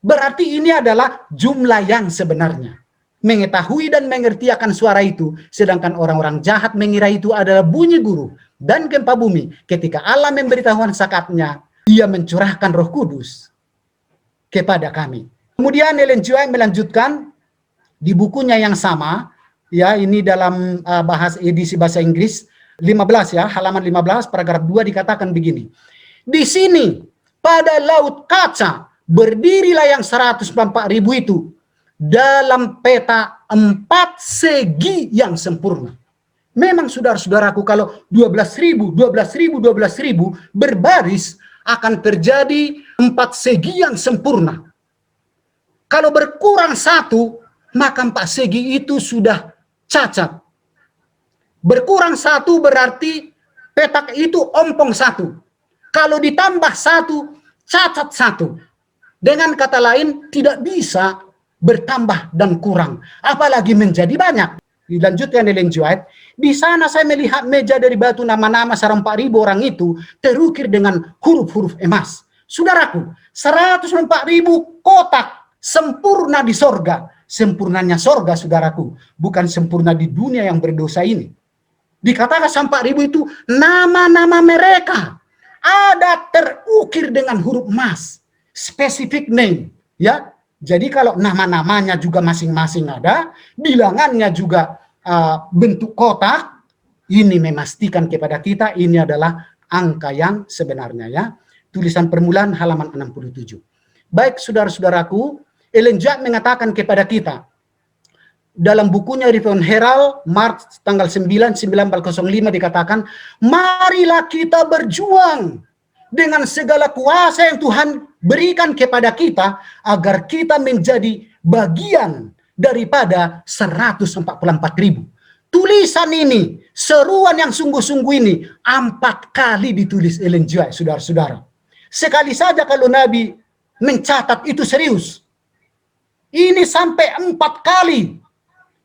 Berarti ini adalah jumlah yang sebenarnya. Mengetahui dan mengerti akan suara itu. Sedangkan orang-orang jahat mengira itu adalah bunyi guru dan gempa bumi. Ketika Allah memberitahukan sakatnya, Dia mencurahkan Roh Kudus kepada kami. Kemudian Ellen G. White melanjutkan di bukunya yang sama, ya, ini dalam edisi bahasa Inggris 15 ya, halaman 15 paragraf 2 dikatakan begini. Di sini pada laut kaca berdirilah yang 144.000 itu dalam peta 4 segi yang sempurna. Memang saudara-saudaraku, kalau 12.000 berbaris akan terjadi 4 segi yang sempurna. Kalau berkurang satu, maka 4 segi itu sudah cacat. Berkurang satu berarti petak itu ompong satu. Kalau ditambah satu, cacat satu. Dengan kata lain, tidak bisa bertambah dan kurang, apalagi menjadi banyak. Dilanjutkan Ellen G. White, di sana saya melihat meja dari batu, nama-nama 104.000 orang itu terukir dengan huruf-huruf emas. Saudaraku, 104.000 kotak sempurna di sorga. Sempurnanya sorga, saudaraku, bukan sempurna di dunia yang berdosa ini. Dikatakan 104.000 itu nama-nama mereka ada terukir dengan huruf emas, specific name, ya. Jadi kalau nama-namanya juga masing-masing ada, bilangannya juga bentuk kotak, ini memastikan kepada kita ini adalah angka yang sebenarnya, ya. Tulisan permulaan halaman 67. Baik saudara-saudaraku, Ellen G. White mengatakan kepada kita dalam bukunya Reform Herald Maret tanggal 9/1905 dikatakan, marilah kita berjuang dengan segala kuasa yang Tuhan berikan kepada kita agar kita menjadi bagian daripada 144.000. Tulisan ini, seruan yang sungguh-sungguh ini 4 kali ditulis Ellen G. White, saudara-saudara. Sekali saja kalau Nabi mencatat itu serius. Ini sampai 4 kali.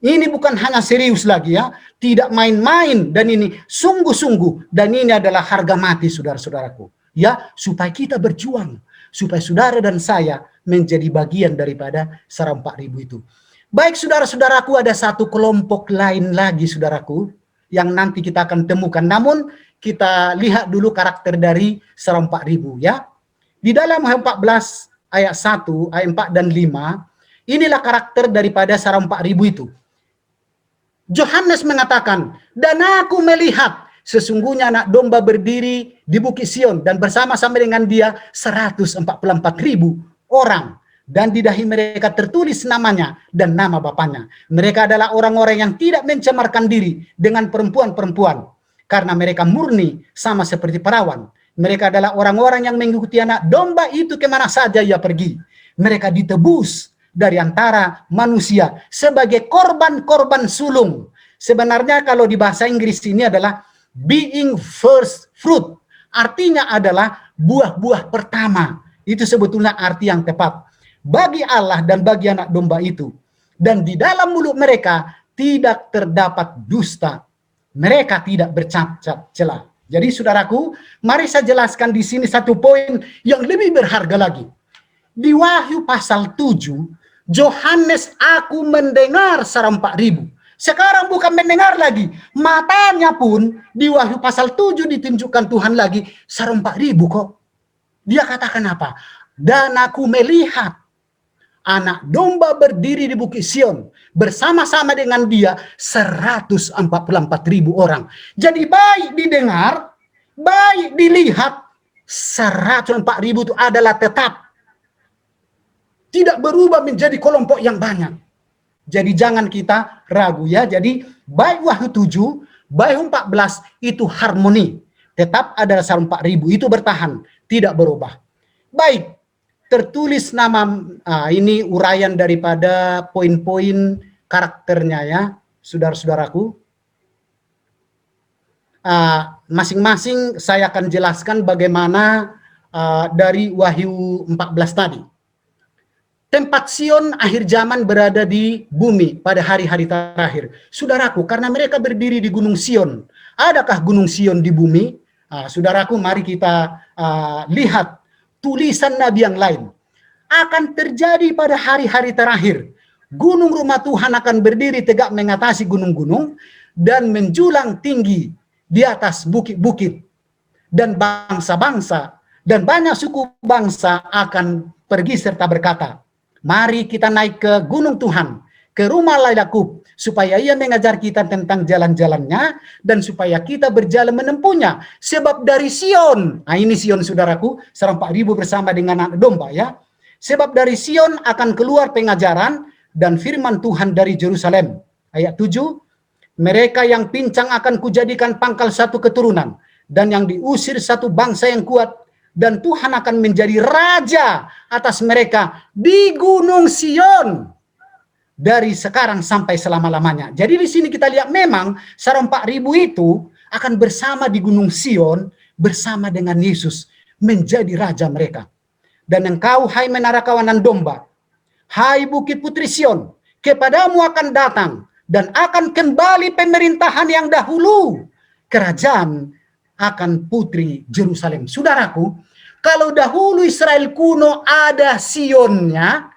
Ini bukan hanya serius lagi, ya, tidak main-main, dan ini sungguh-sungguh, dan ini adalah harga mati saudara-saudaraku. Ya, supaya kita berjuang, supaya saudara dan saya menjadi bagian daripada sarana 4.000 itu. Baik saudara-saudaraku, ada satu kelompok lain lagi saudaraku, yang nanti kita akan temukan. Namun kita lihat dulu karakter dari sarana 4.000 ya. Di dalam 14 ayat 1, ayat 4 dan 5, inilah karakter daripada sarana 4.000 itu. Yohanes mengatakan, dan aku melihat sesungguhnya anak domba berdiri di Bukit Sion dan bersama-sama dengan dia 144.000 orang. Dan di dahi mereka tertulis namanya dan nama bapaknya. Mereka adalah orang-orang yang tidak mencemarkan diri dengan perempuan-perempuan, karena mereka murni sama seperti perawan. Mereka adalah orang-orang yang mengikuti anak domba itu kemana saja ia pergi. Mereka ditebus dari antara manusia sebagai korban-korban sulung. Sebenarnya kalau di bahasa Inggris ini adalah being first fruit. Artinya adalah buah-buah pertama. Itu sebetulnya arti yang tepat. Bagi Allah dan bagi anak domba itu. Dan di dalam mulut mereka tidak terdapat dusta. Mereka tidak bercacat celah. Jadi saudaraku, mari saya jelaskan di sini satu poin yang lebih berharga lagi. Di Wahyu pasal 7, Yohanes aku mendengar sarana 4.000. Sekarang bukan mendengar lagi, matanya pun di Wahyu pasal 7 ditunjukkan Tuhan lagi sarana 4.000 kok. Dia katakan apa? Dan aku melihat anak domba berdiri di Bukit Sion bersama-sama dengan dia 144.000 orang. Jadi baik didengar, baik dilihat, 144.000 itu adalah tetap. Tidak berubah menjadi kelompok yang banyak. Jadi jangan kita ragu ya. Jadi baik Wahyu 7, baik 14 itu harmoni. Tetap ada 144.000 itu bertahan, tidak berubah. Baik, tertulis nama ini uraian daripada poin-poin karakternya ya, saudara-saudaraku. Masing-masing saya akan jelaskan bagaimana dari Wahyu 14 tadi. Tempat Sion akhir zaman berada di bumi pada hari-hari terakhir. Saudaraku, karena mereka berdiri di Gunung Sion. Adakah Gunung Sion di bumi? Saudaraku, mari kita lihat tulisan Nabi yang lain. Akan terjadi pada hari-hari terakhir. Gunung rumah Tuhan akan berdiri tegak mengatasi gunung-gunung dan menjulang tinggi di atas bukit-bukit. Dan bangsa-bangsa dan banyak suku bangsa akan pergi serta berkata, mari kita naik ke gunung Tuhan, ke rumah Allah Yakub, supaya ia mengajar kita tentang jalan-jalannya, dan supaya kita berjalan menempuhnya. Sebab dari Sion, ini Sion saudaraku, 144.000 bersama dengan anak domba ya. Sebab dari Sion akan keluar pengajaran dan firman Tuhan dari Jerusalem. Ayat 7, mereka yang pincang akan kujadikan pangkal satu keturunan, dan yang diusir satu bangsa yang kuat, dan Tuhan akan menjadi raja atas mereka di Gunung Sion dari sekarang sampai selama-lamanya. Jadi di sini kita lihat memang 144.000 itu akan bersama di Gunung Sion bersama dengan Yesus menjadi raja mereka. Dan engkau hai menara kawanan domba, hai bukit putri Sion, kepadamu akan datang dan akan kembali pemerintahan yang dahulu, kerajaan akan putri Jerusalem. Saudaraku, kalau dahulu Israel kuno ada Sionnya,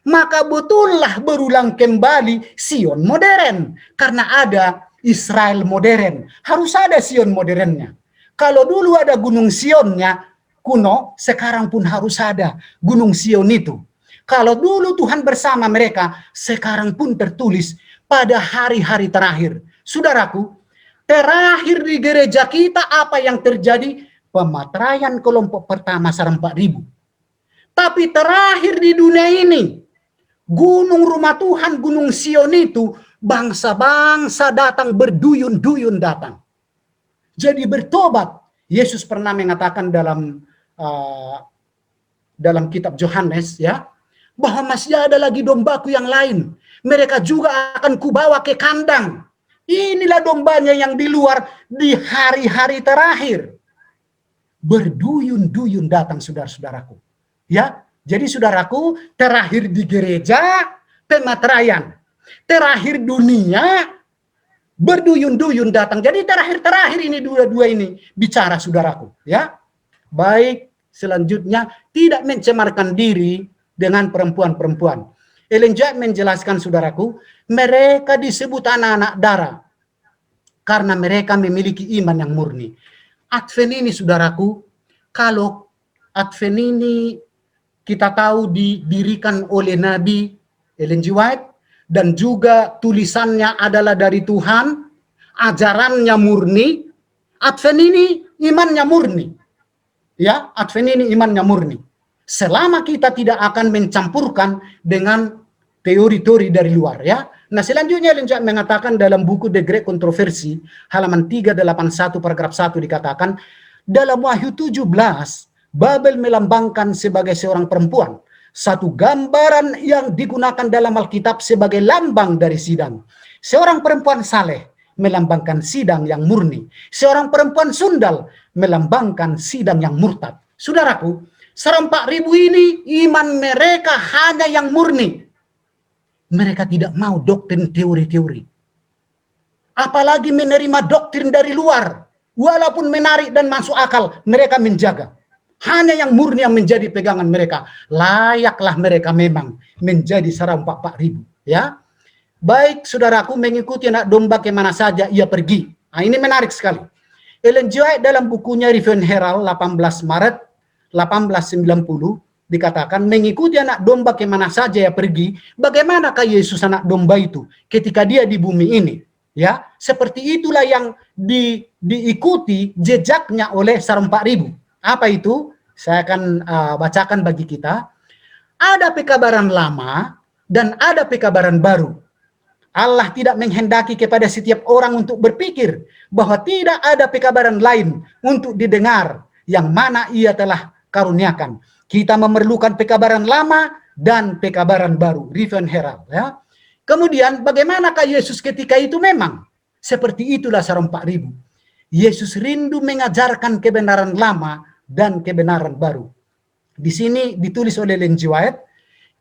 maka betullah berulang kembali Sion modern. Karena ada Israel modern, harus ada Sion modernnya. Kalau dulu ada Gunung Sionnya kuno, sekarang pun harus ada Gunung Sion itu. Kalau dulu Tuhan bersama mereka, sekarang pun tertulis pada hari-hari terakhir. Saudaraku, terakhir di gereja kita apa yang terjadi? Pematraian kelompok pertama 144.000. Tapi terakhir di dunia ini, gunung rumah Tuhan, Gunung Sion itu, bangsa-bangsa datang berduyun-duyun datang. Jadi bertobat. Yesus pernah mengatakan dalam kitab Yohanes ya, bahwa masih ada lagi dombaku yang lain. Mereka juga akan kubawa ke kandang. Inilah dombanya yang di luar di hari-hari terakhir. Berduyun-duyun datang saudara-saudaraku. Ya, jadi saudaraku, terakhir di gereja pematraian. Terakhir dunia berduyun-duyun datang. Jadi terakhir-terakhir ini dua-dua ini bicara, saudaraku, ya. Baik, selanjutnya tidak mencemarkan diri dengan perempuan-perempuan. Ellen G. White menjelaskan, saudaraku, mereka disebut anak-anak darah karena mereka memiliki iman yang murni. Advent ini, saudaraku, kalau Advent ini kita tahu didirikan oleh Nabi Ellen G. White, dan juga tulisannya adalah dari Tuhan, ajarannya murni, Advent ini imannya murni. Ya, Advent ini imannya murni. Selama kita tidak akan mencampurkan dengan teori-teori dari luar, ya. Nah, selanjutnya Ellen G. White mengatakan dalam buku The Great Controversy, halaman 381 paragraf 1 dikatakan, dalam Wahyu 17, Babel melambangkan sebagai seorang perempuan, satu gambaran yang digunakan dalam Alkitab sebagai lambang dari sidang. Seorang perempuan saleh melambangkan sidang yang murni. Seorang perempuan sundal melambangkan sidang yang murtad. Saudaraku, 4.000 ini iman mereka hanya yang murni. Mereka tidak mau doktrin teori-teori. Apalagi menerima doktrin dari luar. Walaupun menarik dan masuk akal, mereka menjaga. Hanya yang murni yang menjadi pegangan mereka. Layaklah mereka memang menjadi 4.000. Ya. Baik, saudaraku, mengikuti anak domba kemana saja ia pergi. Nah, ini menarik sekali. Ellen G. White dalam bukunya Review and Herald 18 Maret 1890 dikatakan, mengikuti anak domba kemana saja ia pergi. Bagaimanakah Yesus anak domba itu ketika dia di bumi ini? Ya, seperti itulah yang diikuti jejaknya oleh 4.000. Apa itu? Saya akan bacakan bagi kita. Ada pekabaran lama dan ada pekabaran baru. Allah tidak menghendaki kepada setiap orang untuk berpikir bahwa tidak ada pekabaran lain untuk didengar yang mana ia telah karuniakan. Kita memerlukan pekabaran lama dan pekabaran baru. Review and Herald, ya. Kemudian bagaimanakah Yesus ketika itu? Memang seperti itulah 4.000. Yesus rindu mengajarkan kebenaran lama dan kebenaran baru. Di sini ditulis oleh Ellen G. White,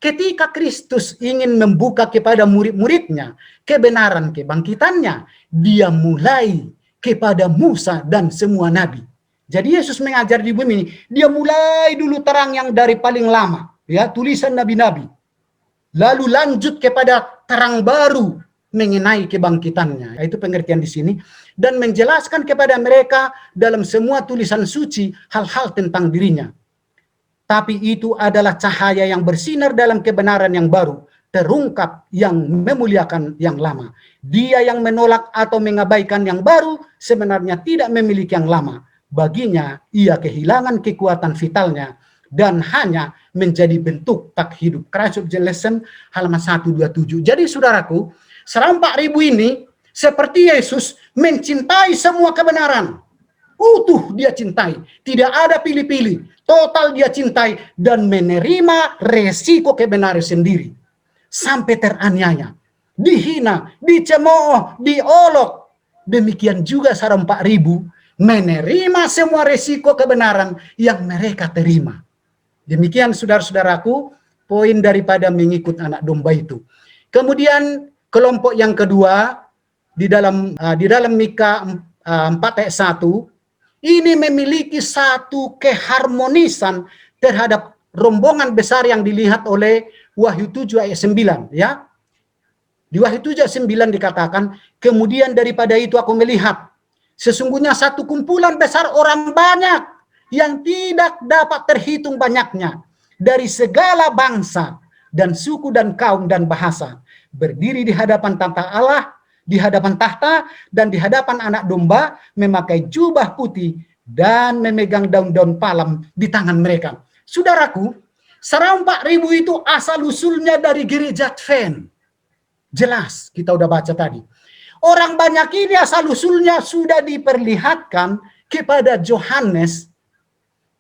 ketika Kristus ingin membuka kepada murid-muridnya kebenaran kebangkitannya, dia mulai kepada Musa dan semua nabi. Jadi Yesus mengajar di bumi ini, dia mulai dulu terang yang dari paling lama, ya, tulisan nabi-nabi. Lalu lanjut kepada terang baru mengenai kebangkitannya. Itu pengertian di sini. Dan menjelaskan kepada mereka dalam semua tulisan suci hal-hal tentang dirinya. Tapi itu adalah cahaya yang bersinar dalam kebenaran yang baru, terungkap yang memuliakan yang lama. Dia yang menolak atau mengabaikan yang baru sebenarnya tidak memiliki yang lama. Baginya ia kehilangan kekuatan vitalnya dan hanya menjadi bentuk tak hidup. Christ of Lesson halaman 127. Jadi saudaraku, 4.000 ini seperti Yesus mencintai semua kebenaran. Utuh dia cintai, tidak ada pilih-pilih, total dia cintai dan menerima resiko kebenaran sendiri. Sampai teraniaya, dihina, dicemooh, diolok. Demikian juga 4.000 menerima semua resiko kebenaran yang mereka terima. Demikian saudara-saudaraku, poin daripada mengikut anak domba itu. Kemudian kelompok yang kedua di dalam Mika 4 ayat 1 ini memiliki satu keharmonisan terhadap rombongan besar yang dilihat oleh Wahyu 7 ayat 9, ya. Di Wahyu 7 ayat 9 dikatakan, kemudian daripada itu aku melihat sesungguhnya satu kumpulan besar orang banyak yang tidak dapat terhitung banyaknya dari segala bangsa dan suku dan kaum dan bahasa berdiri di hadapan tahta Allah, di hadapan tahta dan di hadapan anak domba, memakai jubah putih dan memegang daun-daun palem di tangan mereka. Saudaraku, 4.000 itu asal usulnya dari gereja Advent. Jelas, kita udah baca tadi. Orang banyak ini asal usulnya sudah diperlihatkan kepada Yohanes.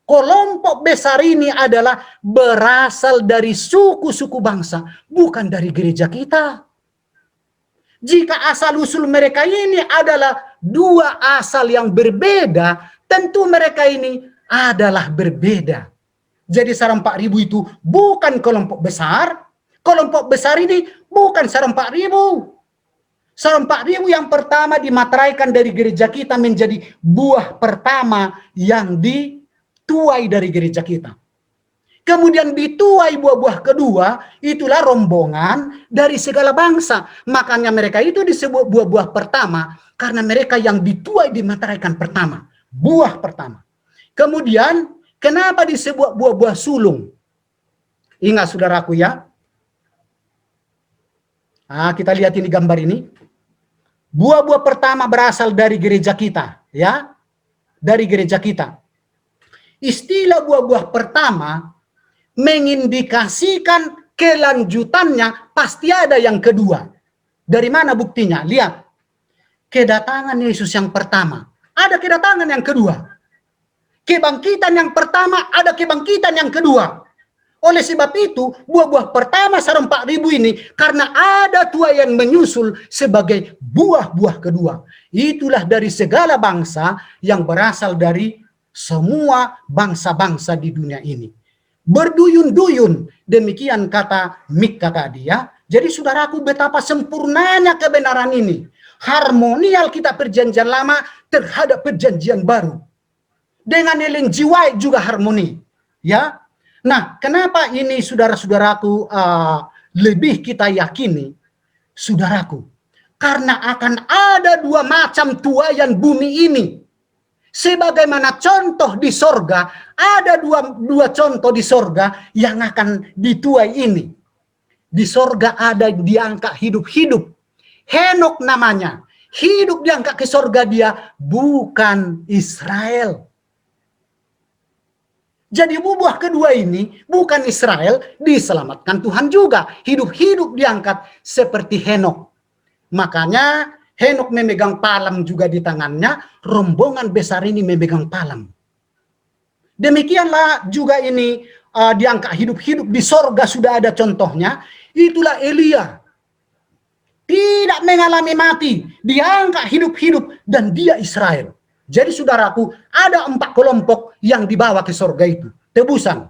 Kelompok besar ini adalah berasal dari suku-suku bangsa, bukan dari gereja kita. Jika asal-usul mereka ini adalah dua asal yang berbeda, tentu mereka ini adalah berbeda. Jadi 4.000 itu bukan kelompok besar. Kelompok besar ini bukan 4.000. Sarang 4.000 yang pertama dimateraikan dari gereja kita menjadi buah pertama yang dituai dari gereja kita. Kemudian dituai buah-buah kedua, itulah rombongan dari segala bangsa. Makanya mereka itu disebut buah-buah pertama, karena mereka yang dituai dimateraikan pertama. Buah pertama. Kemudian, kenapa disebut buah-buah sulung? Ingat saudaraku ya. Nah, kita lihat ini gambar ini. Buah-buah pertama berasal dari gereja kita, ya. Dari gereja kita. Istilah buah-buah pertama mengindikasikan kelanjutannya pasti ada yang kedua. Dari mana buktinya? Lihat. Kedatangan Yesus yang pertama, ada kedatangan yang kedua. Kebangkitan yang pertama, ada kebangkitan yang kedua. Oleh sebab itu, buah-buah pertama sarang 4.000 ini, karena ada tuai yang menyusul sebagai buah-buah kedua. Itulah dari segala bangsa yang berasal dari semua bangsa-bangsa di dunia ini. Berduyun-duyun, demikian kata Mika tadi ya. Jadi saudaraku, betapa sempurnanya kebenaran ini. Harmoni Alkitab Perjanjian Lama terhadap Perjanjian Baru. Dengan Ellen G. White juga harmoni. Ya. Nah, kenapa ini saudara-saudaraku lebih kita yakini, saudaraku? Karena akan ada dua macam tuaian bumi ini. Sebagaimana contoh di sorga, ada dua contoh di sorga yang akan dituai ini. Di sorga ada diangkat hidup-hidup. Henok namanya. Hidup diangkat ke sorga dia, bukan Israel. Jadi buah kedua ini bukan Israel, diselamatkan Tuhan juga. Hidup-hidup diangkat seperti Henok. Makanya Henok memegang palang juga di tangannya, rombongan besar ini memegang palang. Demikianlah juga ini diangkat hidup-hidup di sorga sudah ada contohnya. Itulah Elia. Tidak mengalami mati, diangkat hidup-hidup dan dia Israel. Jadi saudaraku, ada 4 kelompok yang dibawa ke sorga itu. Tebusan.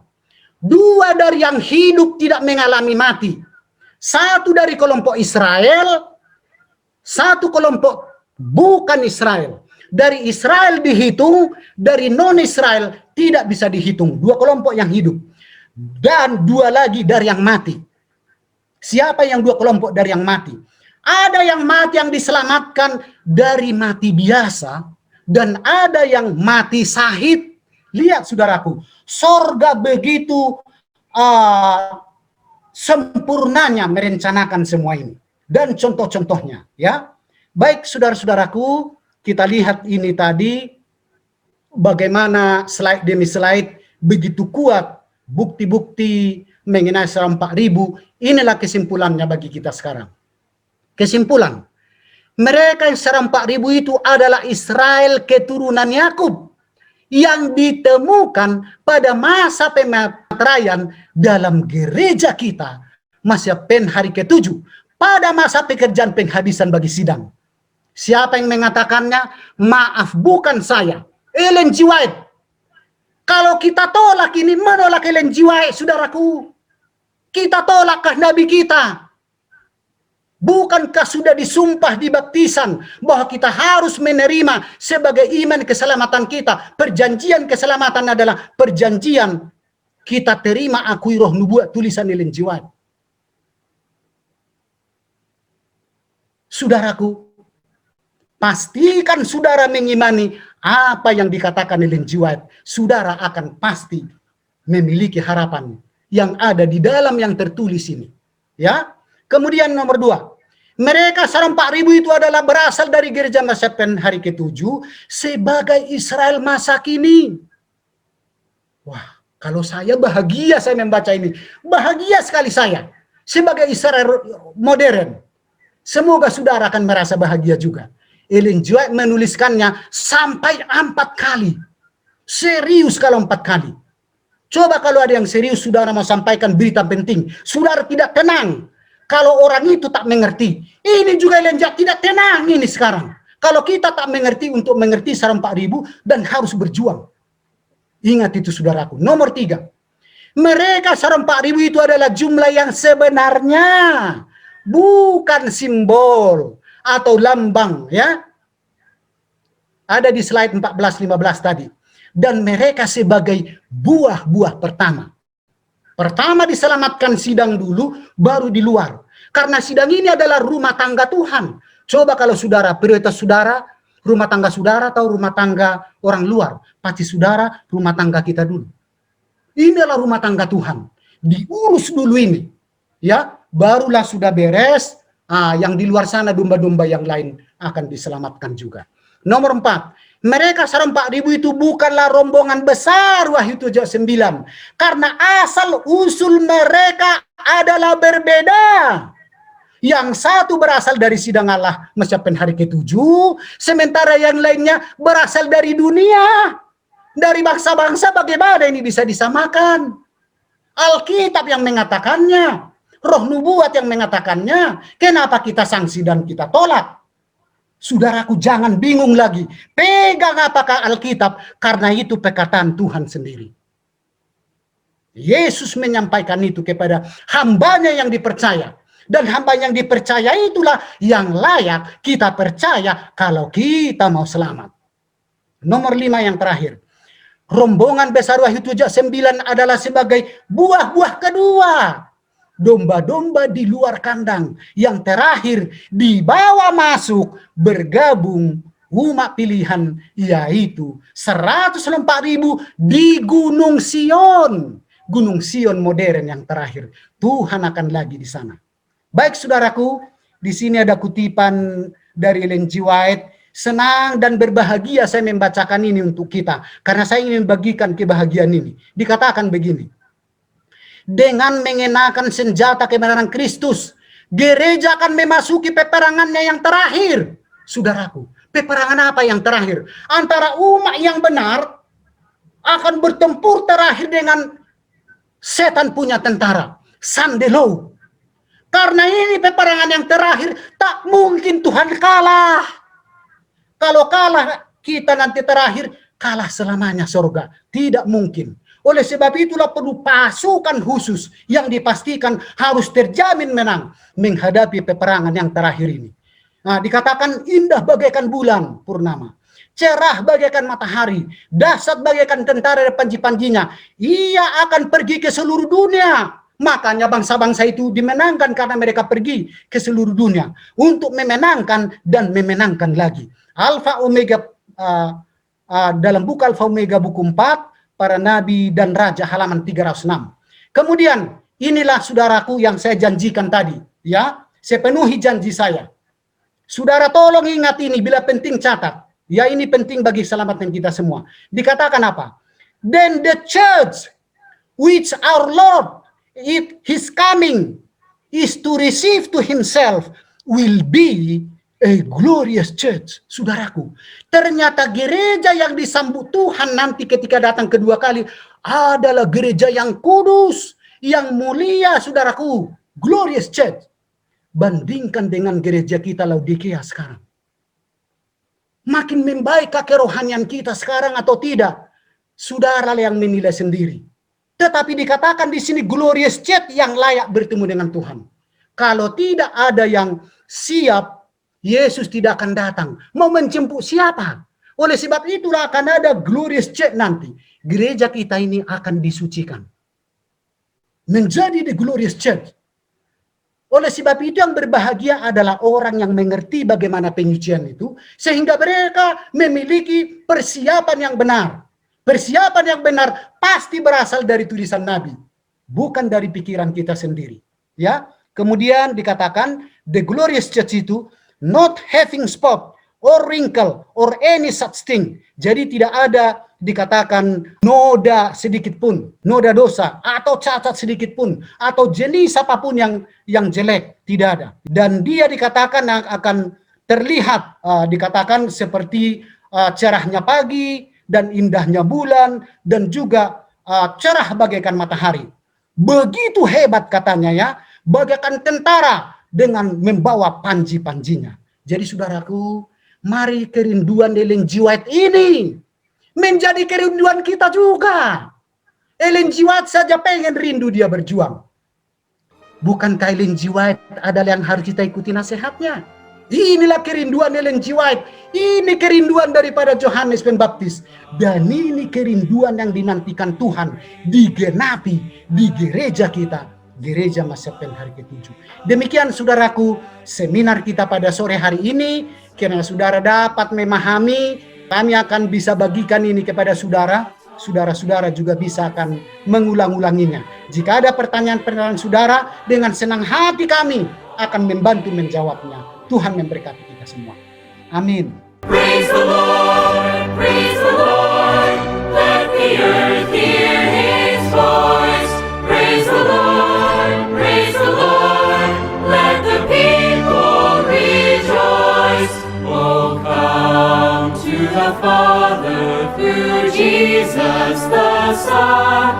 2 dari yang hidup tidak mengalami mati. 1 dari kelompok Israel. 1 kelompok bukan Israel. Dari Israel dihitung, dari non-Israel tidak bisa dihitung. 2 kelompok yang hidup. Dan 2 lagi dari yang mati. Siapa yang 2 kelompok dari yang mati? Ada yang mati yang diselamatkan dari mati biasa. Dan ada yang mati syahid. Lihat saudaraku, sorga begitu sempurnanya merencanakan semua ini. Dan contoh-contohnya. Ya, baik saudara-saudaraku, kita lihat ini tadi, bagaimana slide demi slide begitu kuat bukti-bukti mengenai sarang 4.000. Inilah kesimpulannya bagi kita sekarang. Kesimpulan. Mereka yang sarang 4.000 itu adalah Israel keturunan Yakub yang ditemukan pada masa pemateraian dalam gereja kita masa hari ke-7 pada masa pekerjaan penghabisan bagi sidang. Siapa yang mengatakannya? Maaf, bukan saya, Ellen G. White. Kalau kita tolak ini, menolak Ellen G. White, saudaraku, kita tolak Nabi kita. Bukankah sudah disumpah di baptisan bahwa kita harus menerima sebagai iman keselamatan kita? Perjanjian keselamatan adalah perjanjian kita terima akui roh nubuat tulisan Ellen G. White. Saudaraku, pastikan saudara mengimani apa yang dikatakan Ellen G. White. Saudara akan pasti memiliki harapan yang ada di dalam yang tertulis ini. Ya. Kemudian nomor 2, mereka sarang 4.000 itu adalah berasal dari gereja masa hari ke-7 sebagai Israel masa kini. Wah, kalau saya bahagia saya membaca ini. Bahagia sekali saya sebagai Israel modern. Semoga saudara akan merasa bahagia juga. Ellen G. White menuliskannya sampai 4 kali. Serius kalau 4 kali. Coba kalau ada yang serius saudara mau sampaikan berita penting, saudara tidak tenang. Kalau orang itu tak mengerti, ini juga Ellen G. White tidak tenang ini sekarang. Kalau kita tak mengerti untuk mengerti sarang 4.000 dan harus berjuang. Ingat itu saudaraku. Nomor 3, mereka sarang 4.000 itu adalah jumlah yang sebenarnya. Bukan simbol. atau lambang, ya. Ada di slide 14-15 tadi. Dan mereka sebagai buah-buah pertama. Pertama diselamatkan sidang dulu, baru di luar. Karena sidang ini adalah rumah tangga Tuhan. Coba kalau saudara, prioritas saudara, rumah tangga saudara atau rumah tangga orang luar. Pasti saudara, rumah tangga kita dulu. Ini adalah rumah tangga Tuhan. Diurus dulu ini. Ya, barulah sudah beres. Yang di luar sana domba-domba yang lain akan diselamatkan juga. Nomor 4, mereka 4.000 itu bukanlah rombongan besar, Wahyu 7:9. Karena asal usul mereka adalah berbeda. Yang satu berasal dari sidang Allah mencapai hari ke-7, sementara yang lainnya berasal dari dunia. Dari bangsa-bangsa, bagaimana ini bisa disamakan? Alkitab yang mengatakannya, roh nubuat yang mengatakannya. Kenapa kita sanksi dan kita tolak? Saudaraku, jangan bingung lagi. Pegang apakah Alkitab, karena itu perkataan Tuhan sendiri. Yesus menyampaikan itu kepada hambanya yang dipercaya. Dan hamba yang dipercaya itulah yang layak kita percaya kalau kita mau selamat. Nomor 5 yang terakhir. Rombongan besar Wahyu 7:9 adalah sebagai buah-buah kedua. Domba-domba di luar kandang. Yang terakhir dibawa masuk bergabung umat pilihan, yaitu 104.000 di Gunung Sion. Gunung Sion modern yang terakhir. Tuhan akan lagi di sana. Baik saudaraku, di sini ada kutipan dari Ellen G. White. Senang dan berbahagia saya membacakan ini untuk kita. Karena saya ingin membagikan kebahagiaan ini. Dikatakan begini. Dengan mengenakan senjata kebenaran Kristus, gereja akan memasuki peperangannya yang terakhir. Saudaraku, peperangan apa yang terakhir? Antara umat yang benar akan bertempur terakhir dengan setan punya tentara, Sunday Law. Karena ini peperangan yang terakhir, tak mungkin Tuhan kalah. Kalau kalah, kita nanti terakhir kalah selamanya surga. Tidak mungkin. Oleh sebab itulah perlu pasukan khusus yang dipastikan harus terjamin menang menghadapi peperangan yang terakhir ini. Nah, dikatakan indah bagaikan bulan purnama, cerah bagaikan matahari, dahsyat bagaikan tentara dan panji-panjinya. Ia akan pergi ke seluruh dunia. Makanya bangsa-bangsa itu dimenangkan karena mereka pergi ke seluruh dunia untuk memenangkan dan memenangkan lagi. Alfa Omega dalam buku Alfa Omega buku 4. Para nabi dan raja halaman 306. Kemudian inilah saudaraku yang saya janjikan tadi, ya. Saya penuhi janji saya. Saudara tolong ingat ini, bila penting catat. Ya, ini penting bagi keselamatan kita semua. Dikatakan apa? Then the church which our Lord his coming is to receive to himself will be a glorious church. Saudaraku, ternyata gereja yang disambut Tuhan nanti ketika datang kedua kali adalah gereja yang kudus, yang mulia, saudaraku. Glorious church. Bandingkan dengan gereja kita Laodikia sekarang. Makin membaik kerohanian kita sekarang atau tidak? Saudara yang menilai sendiri. Tetapi dikatakan di sini glorious church yang layak bertemu dengan Tuhan. Kalau tidak ada yang siap, Yesus tidak akan datang. Mau menjemput siapa? Oleh sebab itulah akan ada glorious church nanti. Gereja kita ini akan disucikan. Menjadi the glorious church. Oleh sebab itu yang berbahagia adalah orang yang mengerti bagaimana penyucian itu. Sehingga mereka memiliki persiapan yang benar. Persiapan yang benar pasti berasal dari tulisan Nabi. Bukan dari pikiran kita sendiri. Ya. Kemudian dikatakan the glorious church itu not having spot or wrinkle or any such thing. Jadi tidak ada dikatakan noda sedikit pun, noda dosa atau cacat sedikit pun atau jenis apapun yang jelek, tidak ada. Dan dia dikatakan akan terlihat dikatakan seperti cerahnya pagi dan indahnya bulan dan juga cerah bagaikan matahari. Begitu hebat katanya ya, bagaikan tentara dengan membawa panji-panjinya. Jadi saudaraku, mari kerinduan Ellen G. White ini menjadi kerinduan kita juga. Ellen G. White saja pengen rindu dia berjuang. Bukankah Ellen G. White adalah yang harus kita ikuti nasihatnya? Inilah kerinduan Ellen G. White. Ini kerinduan daripada Yohanes Pembaptis. Dan ini kerinduan yang dinantikan Tuhan digenapi di gereja kita, gereja Masa Pen hari ke-7. Demikian saudaraku, seminar kita pada sore hari ini. Kiranya saudara dapat memahami, kami akan bisa bagikan ini kepada saudara. Saudara-saudara juga bisa akan mengulang-ulanginya. Jika ada pertanyaan-pertanyaan saudara, dengan senang hati kami akan membantu menjawabnya. Tuhan memberkati kita semua. Amin. Praise the Lord, praise the Lord, let the earth hear his voice. Praise the Lord, let the people rejoice. Oh, come to the Father through Jesus the Son.